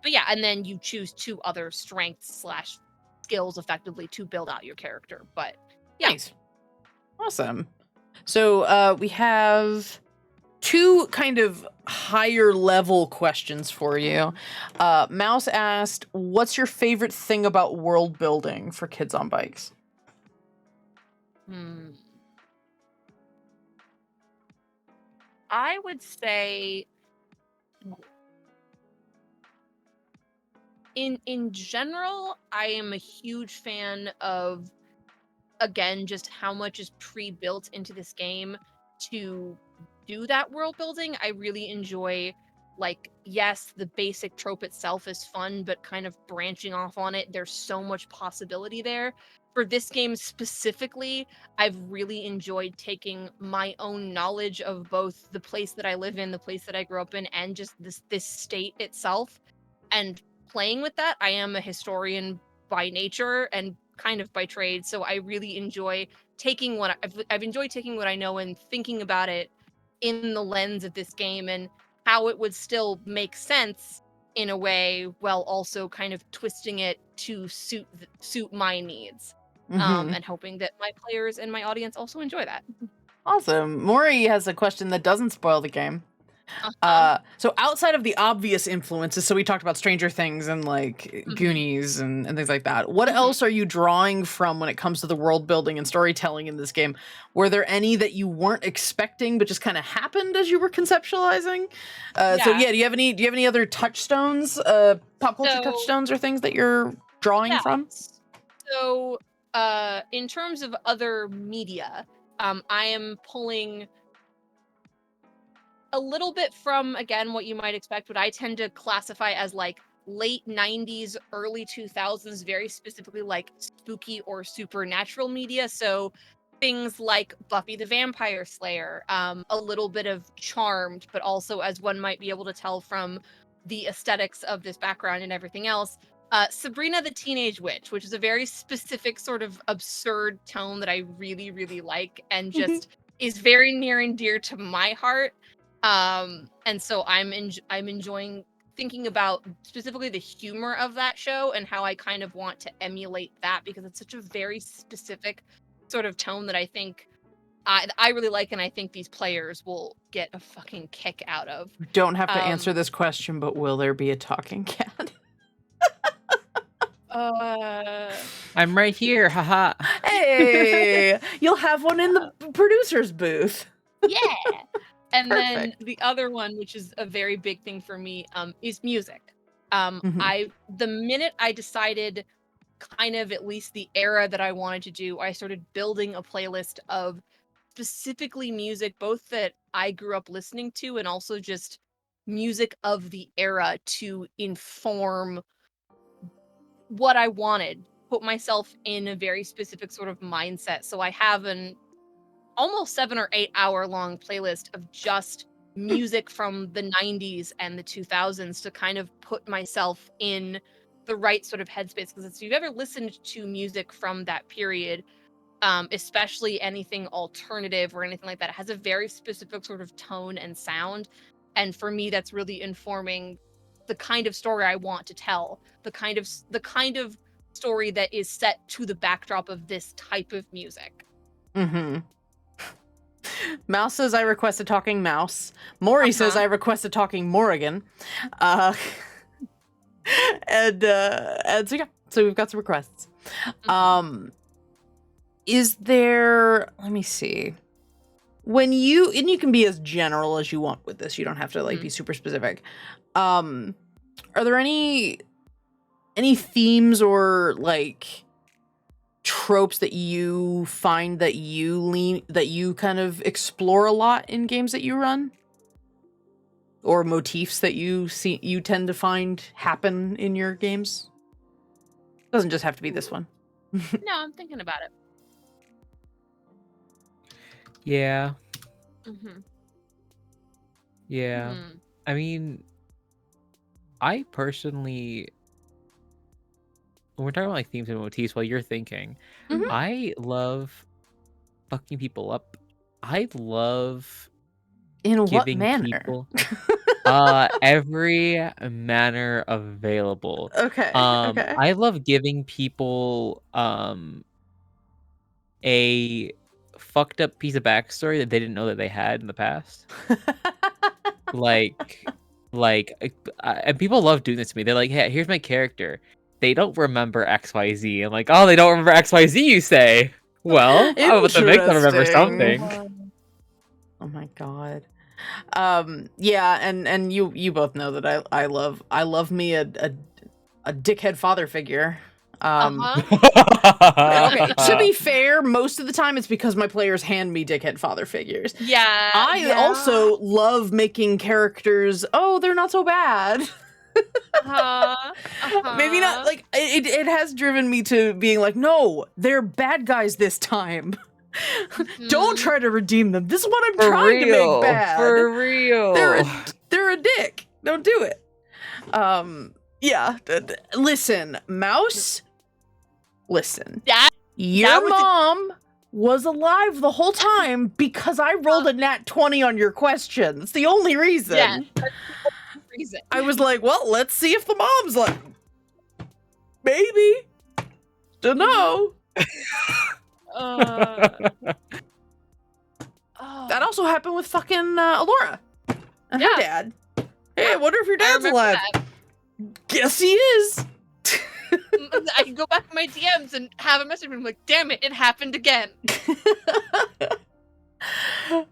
But yeah, and then you choose 2 other strengths / skills effectively to build out your character. But yeah. Nice. Awesome. So we have 2 kind of higher level questions for you. Mouse asked, what's your favorite thing about world building for Kids on Bikes? I would say in general, I am a huge fan of, again, just how much is pre-built into this game to do that world building. I really enjoy, like, yes, the basic trope itself is fun, but kind of branching off on it, there's so much possibility there. For this game specifically, I've really enjoyed taking my own knowledge of both the place that I live in, the place that I grew up in, and just this state itself, and playing with that. I am a historian by nature and kind of by trade, so I really enjoy taking what I've enjoyed taking what I know and thinking about it in the lens of this game and how it would still make sense in a way while also kind of twisting it to suit my needs. And hoping that my players and my audience also enjoy that. Awesome. Maury has a question that doesn't spoil the game. So outside of the obvious influences, so we talked about Stranger Things and like Goonies and things like that. What else are you drawing from when it comes to the world building and storytelling in this game? Were there any that you weren't expecting but just kind of happened as you were conceptualizing? So yeah, do you have any other touchstones, pop culture touchstones or things that you're drawing from? So in terms of other media, I am pulling a little bit from, again, what you might expect, what I tend to classify as like late 90s, early 2000s, very specifically like spooky or supernatural media. So things like Buffy the Vampire Slayer, a little bit of Charmed, but also, as one might be able to tell from the aesthetics of this background and everything else, Sabrina the Teenage Witch, which is a very specific sort of absurd tone that I really, really like and just is very near and dear to my heart. And so I'm enjoying thinking about specifically the humor of that show and how I kind of want to emulate that, because it's such a very specific sort of tone that I think I really like, and I think these players will get a fucking kick out of. Don't have to answer this question, but will there be a talking cat? I'm right here, haha. Hey, you'll have one in the producer's booth. Yeah. And Perfect. then the other one, which is a very big thing for me, is music. The minute I decided kind of at least the era that I wanted to do, I started building a playlist of specifically music, both that I grew up listening to and also just music of the era to inform what I wanted, put myself in a very specific sort of mindset. So I have an almost 7 or 8 hour long playlist of just music from the 90s and the 2000s to kind of put myself in the right sort of headspace. Because if you've ever listened to music from that period, especially anything alternative or anything like that, it has a very specific sort of tone and sound. And for me, that's really informing the kind of story I want to tell, the kind of story that is set to the backdrop of this type of music. Mouse says I request a talking mouse. Maury says I request a talking Morrigan. And so yeah, so we've got some requests. Is there, let me see. When you, and you can be as general as you want with this, you don't have to like be super specific. Are there any any themes or like tropes that you find that you kind of explore a lot in games that you run? Or motifs that you tend to find happen in your games? Doesn't just have to be this one. No, I'm thinking about it. Yeah. Mm-hmm. Yeah. Mm-hmm. I mean, I personally, when we're talking about like themes and motifs, while you're thinking, Mhm. I love fucking people up. I love In what giving manner? people every manner available. Okay. Okay. I love giving people a fucked up piece of backstory that they didn't know that they had in the past. Like, and people love doing this to me. They're like, "Hey, here's my character. They don't remember XYZ." I'm like, "Oh, they don't remember XYZ, you say? Well, I'm about to make them remember Interesting. something." Oh my god. Yeah, and you both know that I love me a dickhead father figure. Okay, to be fair, most of the time it's because my players hand me dickhead father figures. Yeah. I also love making characters, oh, they're not so bad. Maybe not, like, it has driven me to being like, no, they're bad guys this time. Don't try to redeem them. This is what I'm trying to make bad. For real. They're a dick. Don't do it. Yeah. Listen, Mouse. Listen. Your mom was alive the whole time because I rolled a nat 20 on your question. That's the only reason. Yeah. That's the reason. I was like, well, let's see if the mom's like, maybe. Dunno. That also happened with fucking Alora and her dad. Hey, I wonder if your dad's alive. Guess he is. I can go back to my DMs and have a message from him like, damn it happened again.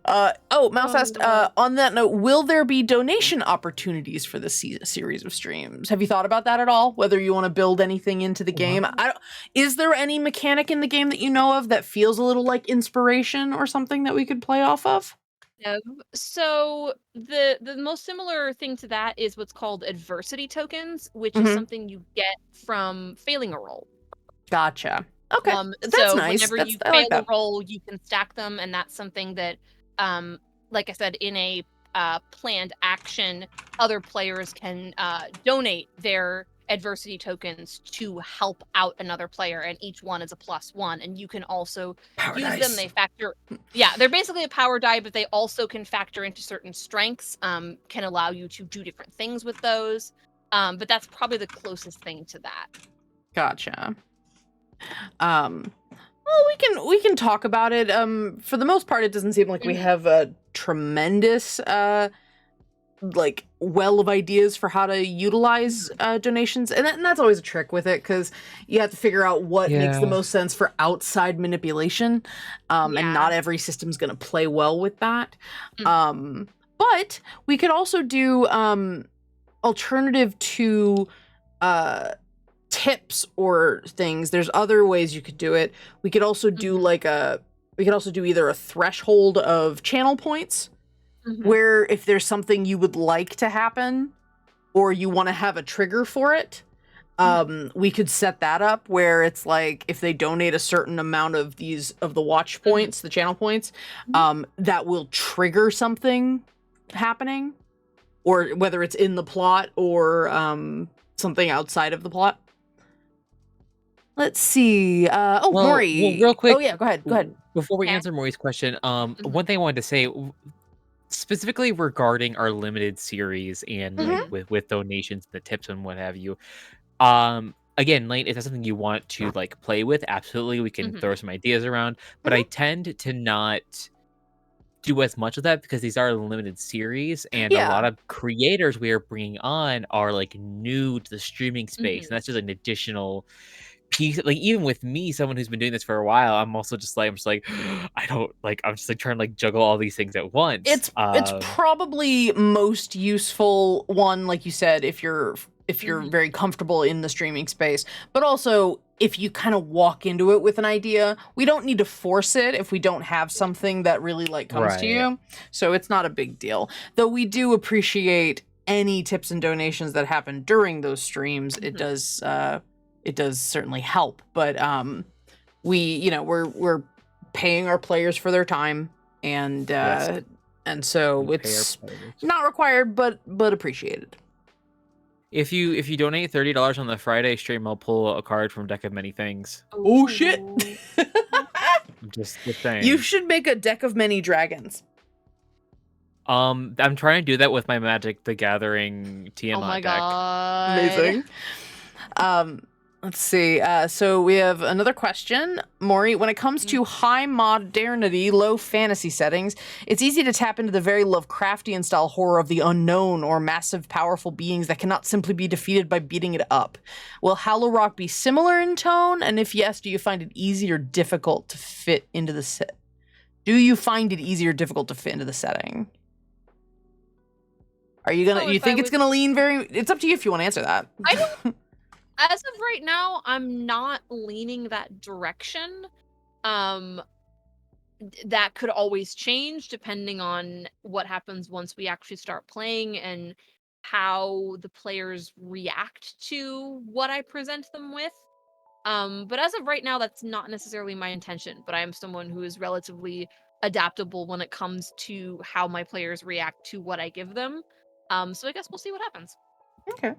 Mouse asked, on that note, will there be donation opportunities for this series of streams? Have you thought about that at all? Whether you want to build anything into the game? Is there any mechanic in the game that you know of that feels a little like inspiration or something that we could play off of? So the most similar thing to that is what's called adversity tokens, which is something you get from failing a roll. Gotcha. Okay, that's so nice. Whenever you fail a roll, you can stack them, and that's something that, like I said, in a planned action, other players can donate their adversity tokens to help out another player, and each one is a +1, and you can also use them. They factor, they're basically a power die, but they also can factor into certain strengths, can allow you to do different things with those, but that's probably the closest thing to that. Gotcha. Well, we can talk about it. For the most part, it doesn't seem like we have a tremendous like well of ideas for how to utilize donations, and that's always a trick with it, because you have to figure out what makes the most sense for outside manipulation, and not every system's gonna play well with that. But we could also do alternative to tips or things. There's other ways you could do it. We could also do either a threshold of channel points, where if there's something you would like to happen or you want to have a trigger for it, we could set that up where it's like if they donate a certain amount of the watch points, the channel points, that will trigger something happening, or whether it's in the plot or something outside of the plot. Let's see. Maury. Well, real quick. Oh yeah, go ahead. Before we answer Maury's question, one thing I wanted to say, specifically regarding our limited series and like, with donations, the tips and what have you. Again, like, if that's something you want to like play with, absolutely, we can throw some ideas around. But I tend to not do as much of that because these are a limited series, and a lot of creators we are bringing on are like new to the streaming space, and that's just an additional piece. Like, even with me, someone who's been doing this for a while, I'm just like I don't like, I'm just like trying to like juggle all these things at once. It's probably most useful one, like you said, if you're if you're very comfortable in the streaming space, but also if you kind of walk into it with an idea. We don't need to force it if we don't have something that really like comes to you. So it's not a big deal. Though we do appreciate any tips and donations that happen during those streams. It does certainly help. But we're paying our players for their time, and so it's not required but appreciated. If you donate $30 on the Friday stream, I'll pull a card from Deck of Many Things. Oh shit. I'm just saying. You should make a Deck of Many Dragons. I'm trying to do that with my Magic the Gathering Tiamat Oh my deck. god. Amazing. Let's see. So we have another question. Maury, when it comes to high modernity, low fantasy settings, it's easy to tap into the very Lovecraftian style horror of the unknown or massive, powerful beings that cannot simply be defeated by beating it up. Will Hallow Rock be similar in tone? And if yes, do you find it easy or difficult to fit into the set? Do you find it easy or difficult to fit into the setting? Are you gonna? You think it's gonna lean very? It's up to you if you want to answer that. I don't. As of right now, I'm not leaning that direction. That could always change depending on what happens once we actually start playing and how the players react to what I present them with. But as of right now, that's not necessarily my intention. But I am someone who is relatively adaptable when it comes to how my players react to what I give them. So I guess we'll see what happens. Okay.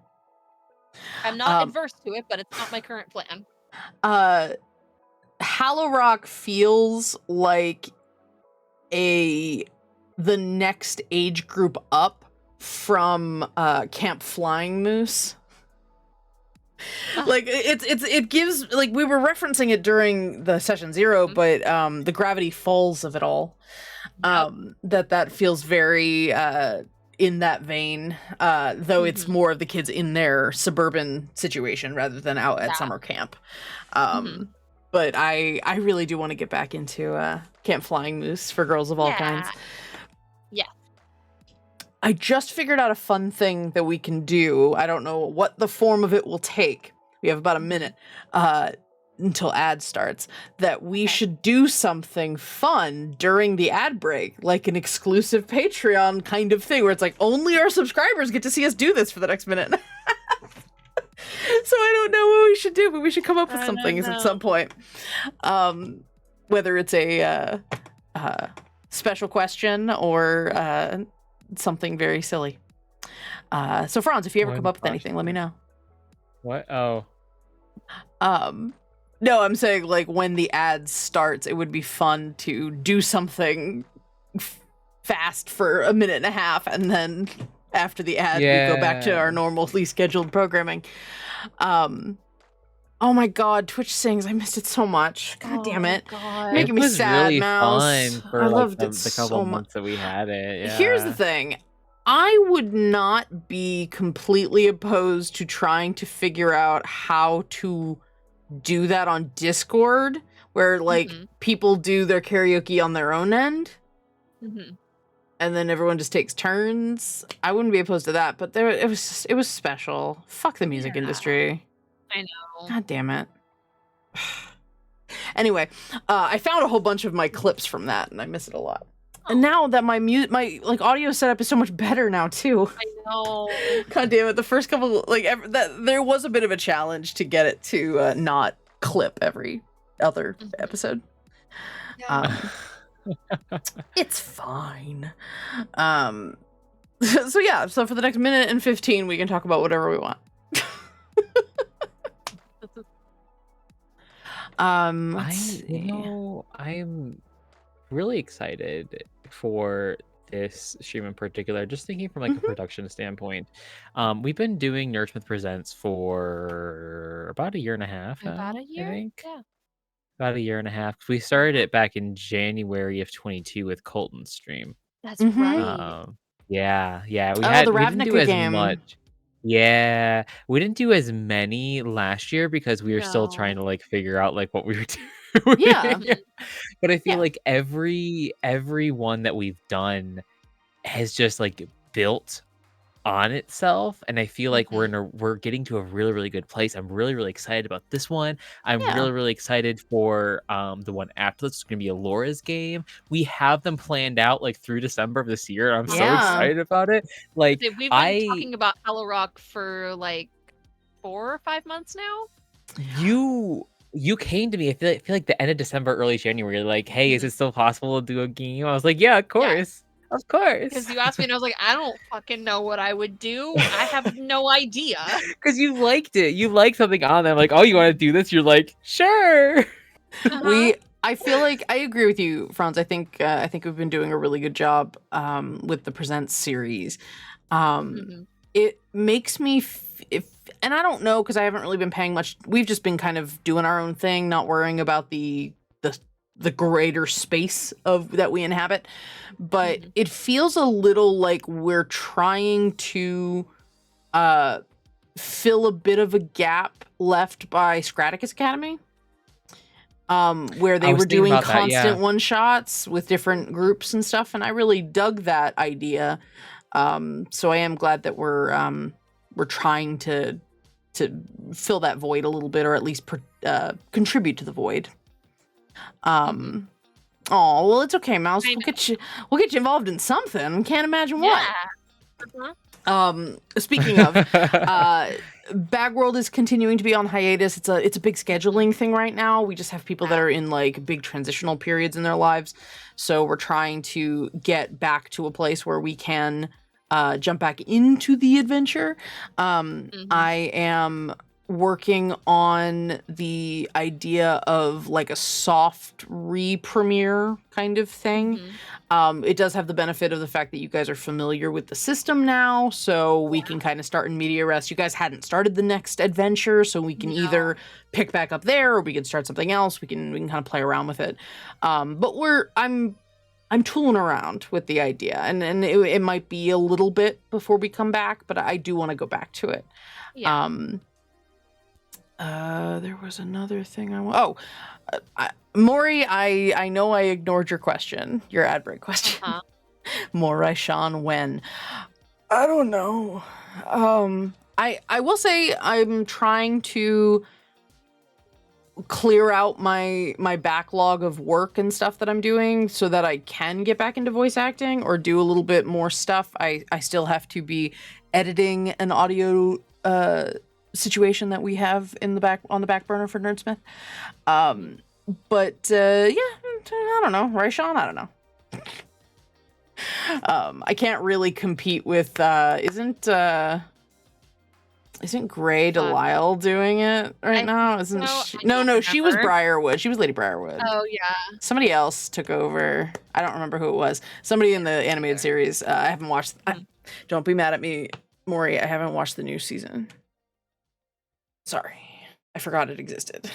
I'm not adverse to it, but it's not my current plan. Hallow Rock feels like the next age group up from Camp Flying Moose. Like it gives, like, we were referencing it during the session 0, but the Gravity Falls of it all, that feels very in that vein, though it's more of the kids in their suburban situation rather than out at summer camp. But I really do want to get back into Camp Flying Moose for girls of all kinds. Yeah. I just figured out a fun thing that we can do. I don't know what the form of it will take. We have about a minute until ad starts. That we should do something fun during the ad break, like an exclusive Patreon kind of thing, where it's like only our subscribers get to see us do this for the next minute. So I don't know what we should do, but we should come up with something at some point. Whether it's a special question or something very silly. So Franz, if you ever come up with anything, let me know. What? Oh. No, I'm saying, like, when the ad starts, it would be fun to do something fast for a minute and a half, and then after the ad, we go back to our normally scheduled programming. Oh my god, Twitch sings. I missed it so much. God damn it. Making me sad, really Mouse. Fun for I like loved the it couple so months that we had it. Yeah. Here's the thing. I would not be completely opposed to trying to figure out how to do that on Discord, where like people do their karaoke on their own end, and then everyone just takes turns. I wouldn't be opposed to that, but it was special. Fuck the music industry. I know. God damn it. Anyway, I found a whole bunch of my clips from that, and I miss it a lot. And now that my like audio setup is so much better now too. I know. God damn it! The first couple, like, there was a bit of a challenge to get it to not clip every other episode. It's fine. So yeah. So for the next minute and 15, we can talk about whatever we want. I'm really excited for this stream in particular, just thinking from like a production standpoint. We've been doing Nerdsmith Presents for about a year and a half now, About a year? I think. Yeah. About a year and a half. We started it back in January of 22 with Colton's stream. That's right. Yeah. We the we didn't do Ravnica as game. much. Yeah, we didn't do as many last year because we were still trying to like figure out like what we were doing. Yeah. But I feel like every one that we've done has just like built on itself, and I feel like Mhm. we're getting to a really, really good place. I'm really, really excited about this one. I'm Yeah. really, really excited for the one after this. It's gonna be Alora's game. We have them planned out like through December of this year. I'm so Yeah. excited about it. Like We've been I talking about Hello Rock for like 4 or 5 months now. you came to me, I feel like the end of December, early January, like, hey, is Mhm. it still possible to do a game? I was like, yeah, of Yeah, course. Of course. because you asked me and I was like, I don't fucking know what I would do. I have no idea. Because you liked it. You liked something on there. Like, oh, you want to do this? You're like, sure. Uh-huh. I feel like I agree with you, Franz. I think we've been doing a really good job with the Presents series. Mhm. It makes me and I don't know because I haven't really been paying much. We've just been kind of doing our own thing, not worrying about the greater space of that we inhabit. But Mhm. it feels a little like we're trying to uh fill a bit of a gap left by Scraticus Academy, where I they was were thinking doing about that. Yeah. constant one shots with different groups and stuff, and I really dug that idea. So I am glad that we're trying to fill that void a little bit, or at least contribute to the void. Mhm. Oh well, it's okay, Mouse. I know. We'll get you involved in something. Can't imagine what. Yeah. Uh-huh. Speaking of, Bagworld is continuing to be on hiatus. It's a big scheduling thing right now. We just have people that are in like big transitional periods in their lives, so we're trying to get back to a place where we can jump back into the adventure. Mhm. I am working on the idea of like a soft re-premiere kind of thing. Mhm. It does have the benefit of the fact that you guys are familiar with the system now, so we can kind of start in media rest. You guys hadn't started the next adventure, so we can No. either pick back up there, or we can start something else. We can kind of play around with it. But I'm tooling around with the idea, and it might be a little bit before we come back, but I do want to go back to it. Yeah. There was another thing I want. Oh, Maury, I know I ignored your question, your ad break question. Uh-huh. Maury Sean, when? I don't know. I will say I'm trying to clear out my backlog of work and stuff that I'm doing so that I can get back into voice acting or do a little bit more stuff. I still have to be editing an audio situation that we have on the back burner for Nerdsmith. But yeah, I don't know. Raishan, I don't know. I can't really compete with isn't Gray Delisle doing it right I now? think Isn't so. she? I No, don't no, she was remember. Briarwood. She was Lady Briarwood. Oh, yeah. Somebody else took over. I don't remember who it was. Somebody in the animated series. I haven't watched. Mhm. Don't be mad at me, Maury. I haven't watched the new season. Sorry, I forgot it existed.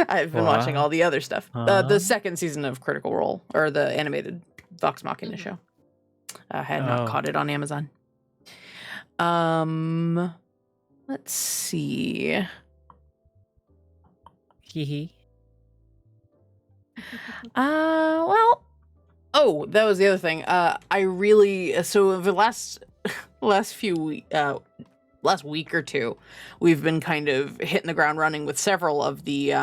I've been watching all the other stuff. The second season of Critical Role, or the animated Vox Machina show. I had not caught it on Amazon. Let's see. Hee. Well, oh, that was the other thing. I really so the last last week or two, we've been kind of hitting the ground running with several of the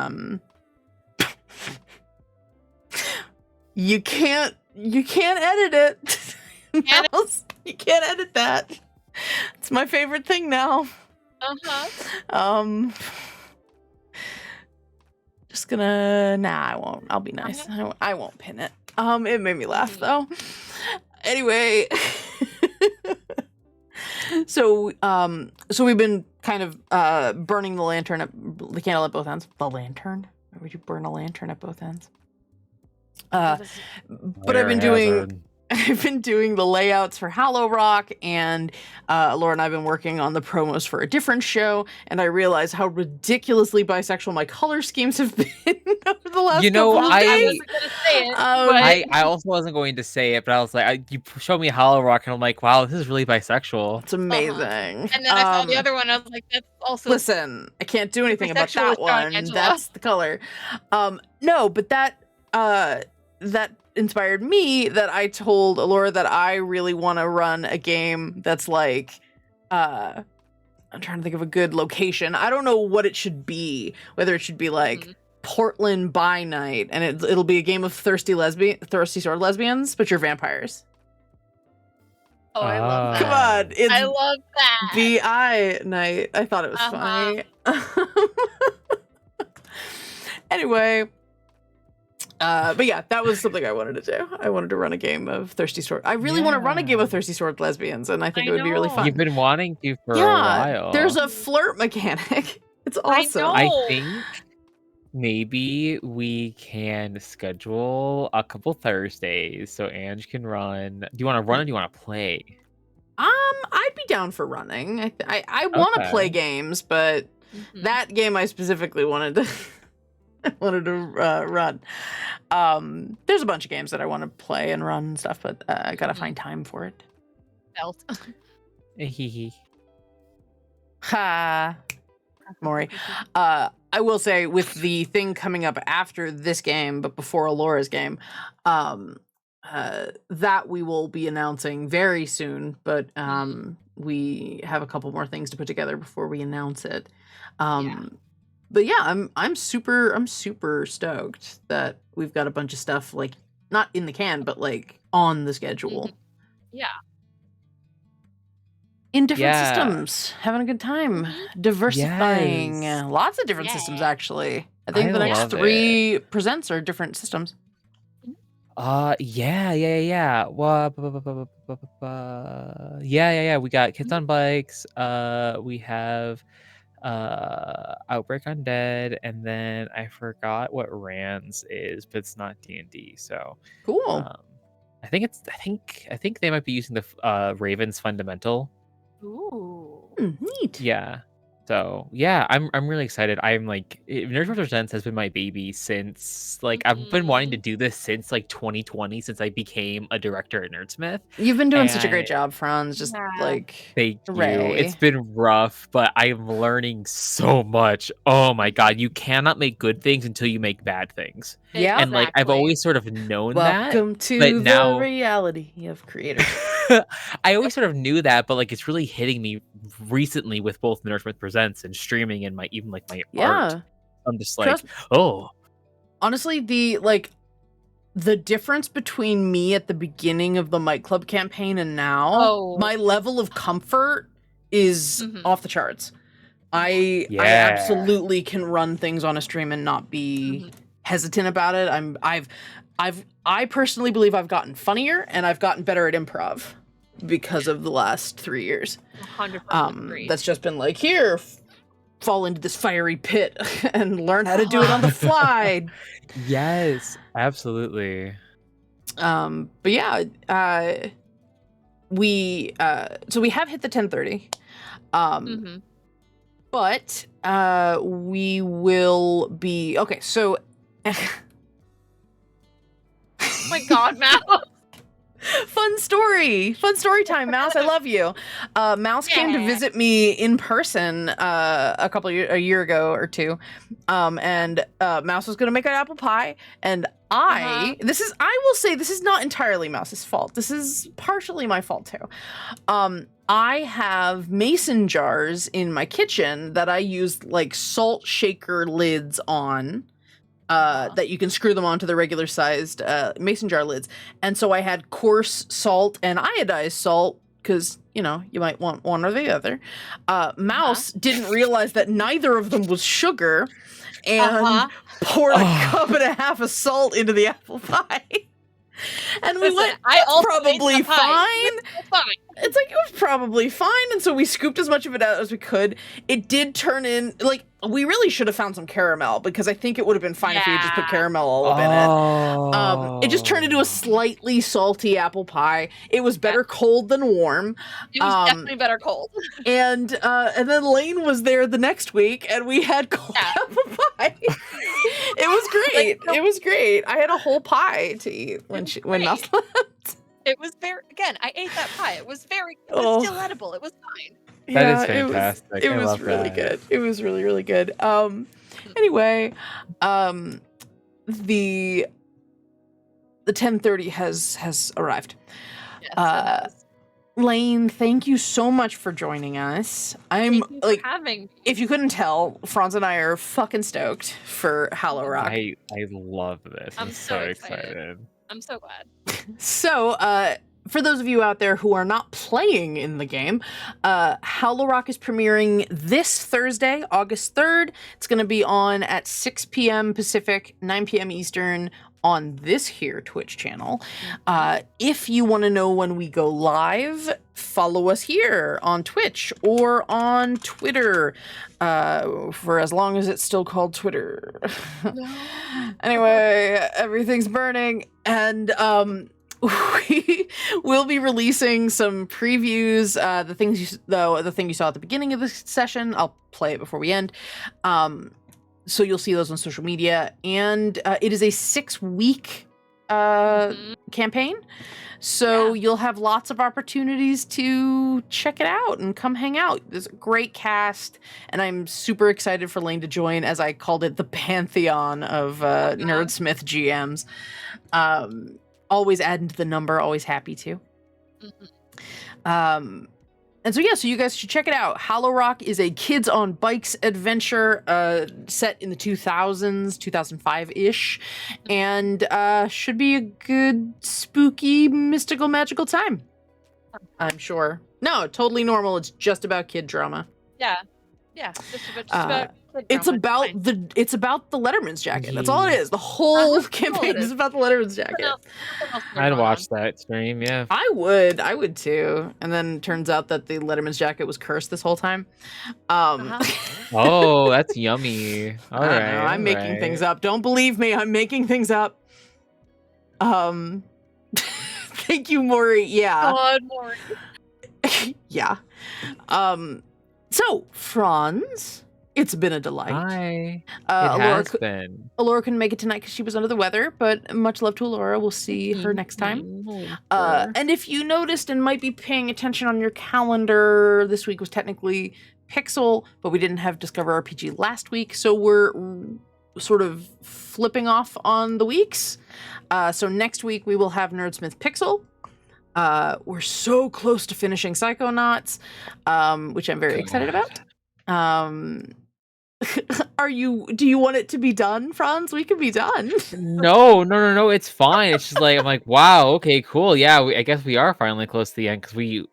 you can't edit it. Mouse. You can't edit that. It's my favorite thing now. Uh-huh. Just gonna I won't. I'll be nice. I won't pin it. It made me laugh though. Anyway, so we've been kind of burning the candle at both ends. The lantern? Or would you burn a lantern at both ends? But I've been doing the layouts for Hallow Rock, and Laura and I have been working on the promos for a different show, and I realize how ridiculously bisexual my color schemes have been over the last couple of I days. wasn't gonna say it, but I also wasn't going to say it, but I was like, you showed me Hollow Rock, and I'm like, wow, this is really bisexual. It's amazing. And then I saw the other one, I was like, that's also Listen, I can't do anything about bisexual that with John one. Angela. That's the color. No, but that inspired me that I told Alora that I really want to run a game that's like, I'm trying to think of a good location. I don't know what it should be, whether it should be like Portland by night, and it'll be a game of thirsty sword lesbians, but you're vampires. Oh, I love that. Come on, it's I love that. BI night. I thought it was funny. Anyway, but yeah, that was something I wanted to do. I wanted to run a game of thirsty sword. I really want to run a game of thirsty sword lesbians, and I think it would be really fun. You've been wanting to for a while. There's a flirt mechanic. It's awesome. I think maybe we can schedule a couple Thursdays so Ange can run. Do you want to run or do you want to play? I'd be down for running. I want to play games, but that game I specifically wanted to run. There's a bunch of games that I want to play and run and stuff, but I gotta find time for it. Belt. Ha, Maury. I will say, with the thing coming up after this game, but before Alora's game, that we will be announcing very soon. But we have a couple more things to put together before we announce it. But yeah, I'm super stoked that we've got a bunch of stuff, like, not in the can, but like on the schedule. Yeah. In different systems, having a good time, diversifying. Lots of different systems, actually. I think the next 3 presents are different systems. Yeah. We got Kids on Bikes. We have Outbreak Undead, and then I forgot what Rans is, but it's not D&D. So cool. I think they might be using the Ravens Fundamental. Ooh, neat. Yeah. So yeah, I'm really excited. I'm like, Nerdsmith Presents has been my baby since like I've been wanting to do this since like 2020, since I became a director at Nerdsmith. You've been doing such a great job, Franz. Just like, thank you. It's been rough, but I'm learning so much. Oh my god, you cannot make good things until you make bad things. Yeah, and like I've always sort of known that. Welcome to but now, the reality of creators. I always sort of knew that, but like it's really hitting me recently with both Nerdsmith Presents and streaming and my art. I'm just like, honestly, the difference between me at the beginning of the Mic Club campaign and now, my level of comfort is off the charts. I absolutely can run things on a stream and not be hesitant about it. I personally believe I've gotten funnier and I've gotten better at improv because of the last 3 years. 100% that's just been like, here, fall into this fiery pit and learn how to do it on the fly. Yes, absolutely. But yeah, we have hit the 10:30. But we will be okay. So, oh my God, Mouse! Fun story time, Mouse. I love you. Mouse came to visit me in person a year ago or 2, and Mouse was going to make an apple pie, and I will say this is not entirely Mouse's fault. This is partially my fault too. I have mason jars in my kitchen that I use like salt shaker lids on. That you can screw them onto the regular sized mason jar lids. And so I had coarse salt and iodized salt because, you know, you might want one or the other. Mouse didn't realize that neither of them was sugar and poured a cup and a half of salt into the apple pie. And we went, probably fine. It's like, it was probably fine. And so we scooped as much of it out as we could. It did turn in, like, we really should have found some caramel because I think it would have been fine if we had just put caramel all up in it. It just turned into a slightly salty apple pie. It was better cold than warm. It was definitely better cold. And then Lane was there the next week and we had cold apple pie. It was great. It was great. I had a whole pie to eat when Mouse left. It was I ate that pie. It was still edible. It was fine. That is fantastic. It was really good. It was really, really good. Anyway, the 10:30 has arrived. Yes, Uh, it has. Lane, thank you so much for joining us. I'm Thank you like, for having me. if you couldn't tell, Franz and I are fucking stoked for Hallow Rock. I love this. I'm so excited. I'm so glad. So, for those of you out there who are not playing in the game, Hallow Rock is premiering this Thursday, August 3rd. It's going to be on at 6 p.m. Pacific, 9 p.m. Eastern on this here Twitch channel. If you want to know when we go live, follow us here on Twitch or on Twitter, for as long as it's still called Twitter. Anyway, everything's burning, and we will be releasing some previews. The thing you saw at the beginning of this session, I'll play it before we end. So you'll see those on social media, and it is a 6-week campaign. So you'll have lots of opportunities to check it out and come hang out. There's a great cast, and I'm super excited for Lane to join, as I called it, the pantheon of Nerdsmith GMs. Always adding to the number, always happy to. And so so you guys should check it out. Hallow Rock is a kids on bikes adventure set in the 2000s, 2005-ish, and should be a good, spooky, mystical, magical time. I'm sure. No, totally normal. It's just about kid drama. Yeah, just about It's about the Letterman's jacket. That's all it is. The whole campaign is about the Letterman's jacket. I'd watch that stream, yeah. I would too. And then it turns out that the Letterman's jacket was cursed this whole time. Oh, that's yummy. All right. I'm making things up. Don't believe me. I'm making things up. Thank you, Maury. Yeah. God, Maury. Yeah. So, Franz, it's been a delight. Hi. It has been. Allura couldn't make it tonight because she was under the weather, but much love to Allura. We'll see her next time. And if you noticed and might be paying attention on your calendar, this week was technically Pixel, but we didn't have Discover RPG last week, so we're sort of flipping off on the weeks. So next week we will have Nerdsmith Pixel. We're so close to finishing Psychonauts, which I'm very excited about. Do you want it to be done, Franz? We can be done. No, it's fine. It's just like, I'm like, wow, okay, cool. Yeah, I guess we are finally close to the end, because we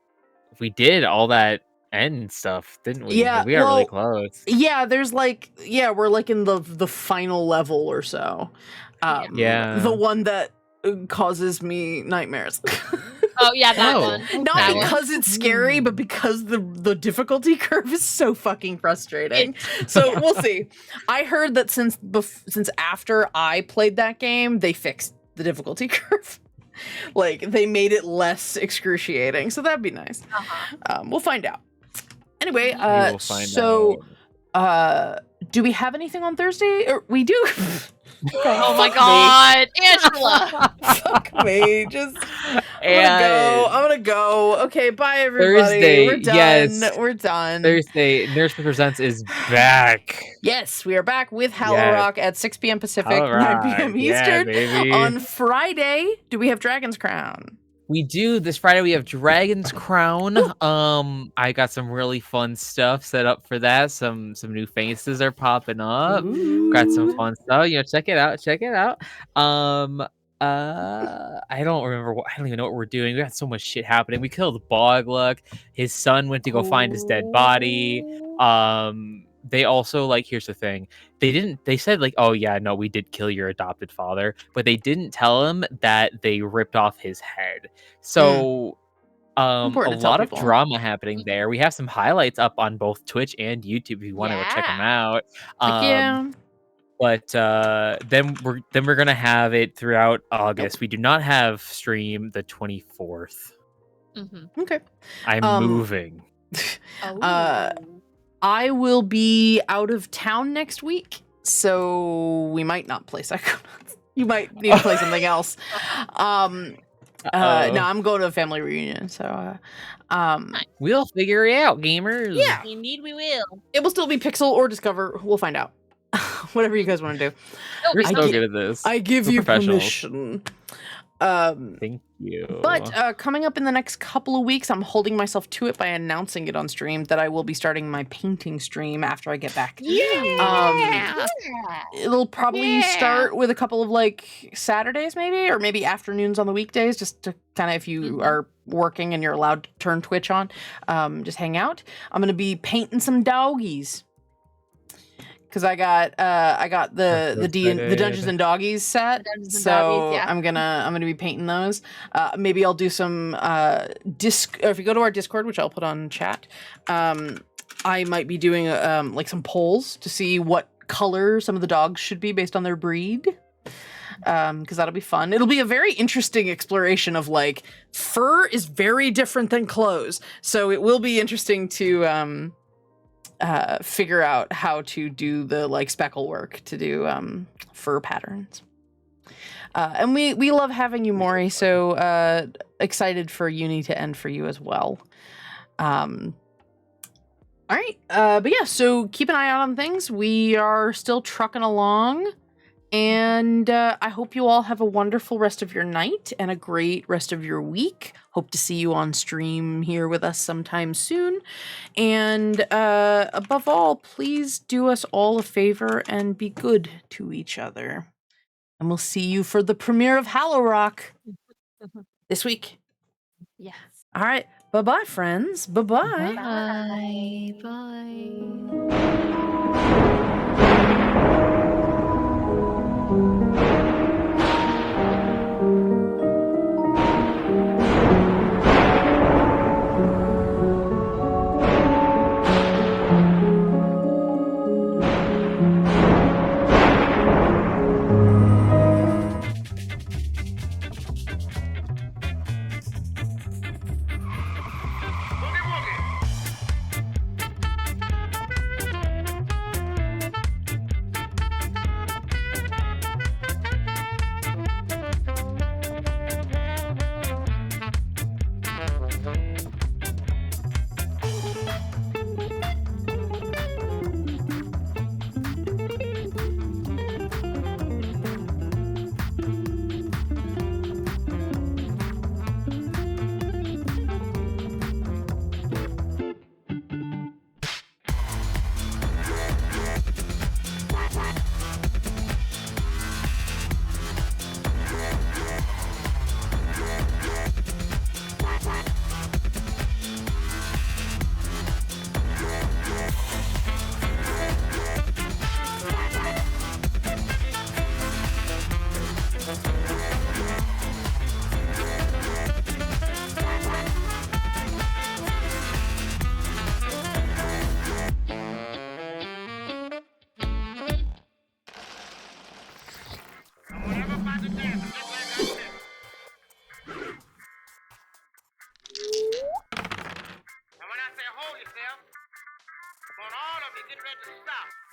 did all that end stuff, didn't we? Yeah, we are really close. Yeah, there's we're like in the final level or so. The one that causes me nightmares. Oh yeah, that one. Not because it's scary, but because the difficulty curve is so fucking frustrating. So we'll see. I heard that since after I played that game, they fixed the difficulty curve. Like, they made it less excruciating, so that'd be nice. We'll find out. Anyway, do we have anything on Thursday? Or we do. Oh my god, Angela! Fuck me. I'm gonna go. Okay, bye everybody. Thursday, we're done. yes. We're done. Thursday, Nerdsmith Presents is back. Yes, we are back with Hallow Rock at 6 p.m. Pacific, 9 p.m. Eastern. Baby. On Friday, do we have Dragon's Crown? We do. This Friday we have Dragon's Crown. I got some really fun stuff set up for that. Some new faces are popping up. Ooh. Got some fun stuff. Check it out. I don't even know what we're doing. We got so much shit happening. We killed Bogluck. His son went to go find his dead body. They also, here's the thing. They said, oh yeah, no, we did kill your adopted father, but they didn't tell him that they ripped off his head. So a lot of drama happening there. We have some highlights up on both Twitch and YouTube if you want to go check them out. But then we're gonna have it throughout August. We do not have stream the 24th. Okay. I'm moving. I will be out of town next week, so we might not play Psychonauts. You might need to play something else. No, I'm going to a family reunion, so we'll figure it out, gamers. Yeah, indeed we will. It will still be Pixel or Discover. We'll find out. Whatever you guys want to do. We're so good at this. I give you permission. Thank you. But coming up in the next couple of weeks, I'm holding myself to it by announcing it on stream that I will be starting my painting stream after I get back. It'll probably start with a couple of like Saturdays maybe, or maybe afternoons on the weekdays, just to kind of, if you are working and you're allowed to turn Twitch on, just hang out. I'm going to be painting some doggies. Because I got the Dungeons and Doggies set, I'm gonna be painting those. Maybe I'll do some or if you go to our Discord, which I'll put on chat, I might be doing like some polls to see what color some of the dogs should be based on their breed. Because that'll be fun. It'll be a very interesting exploration of like fur is very different than clothes, so it will be interesting to figure out how to do the like speckle work to do fur patterns. And we love having you, Maury, so excited for uni to end for you as well. All right, but yeah, so keep an eye out on things. We are still trucking along, and I hope you all have a wonderful rest of your night and a great rest of your week. Hope to see you on stream here with us sometime soon. And above all, please do us all a favor and be good to each other. And we'll see you for the premiere of Hallow Rock this week. Yes. All right. Bye-bye, friends. Bye-bye. Bye. Bye. Hold yourself. I want all of you get ready to stop.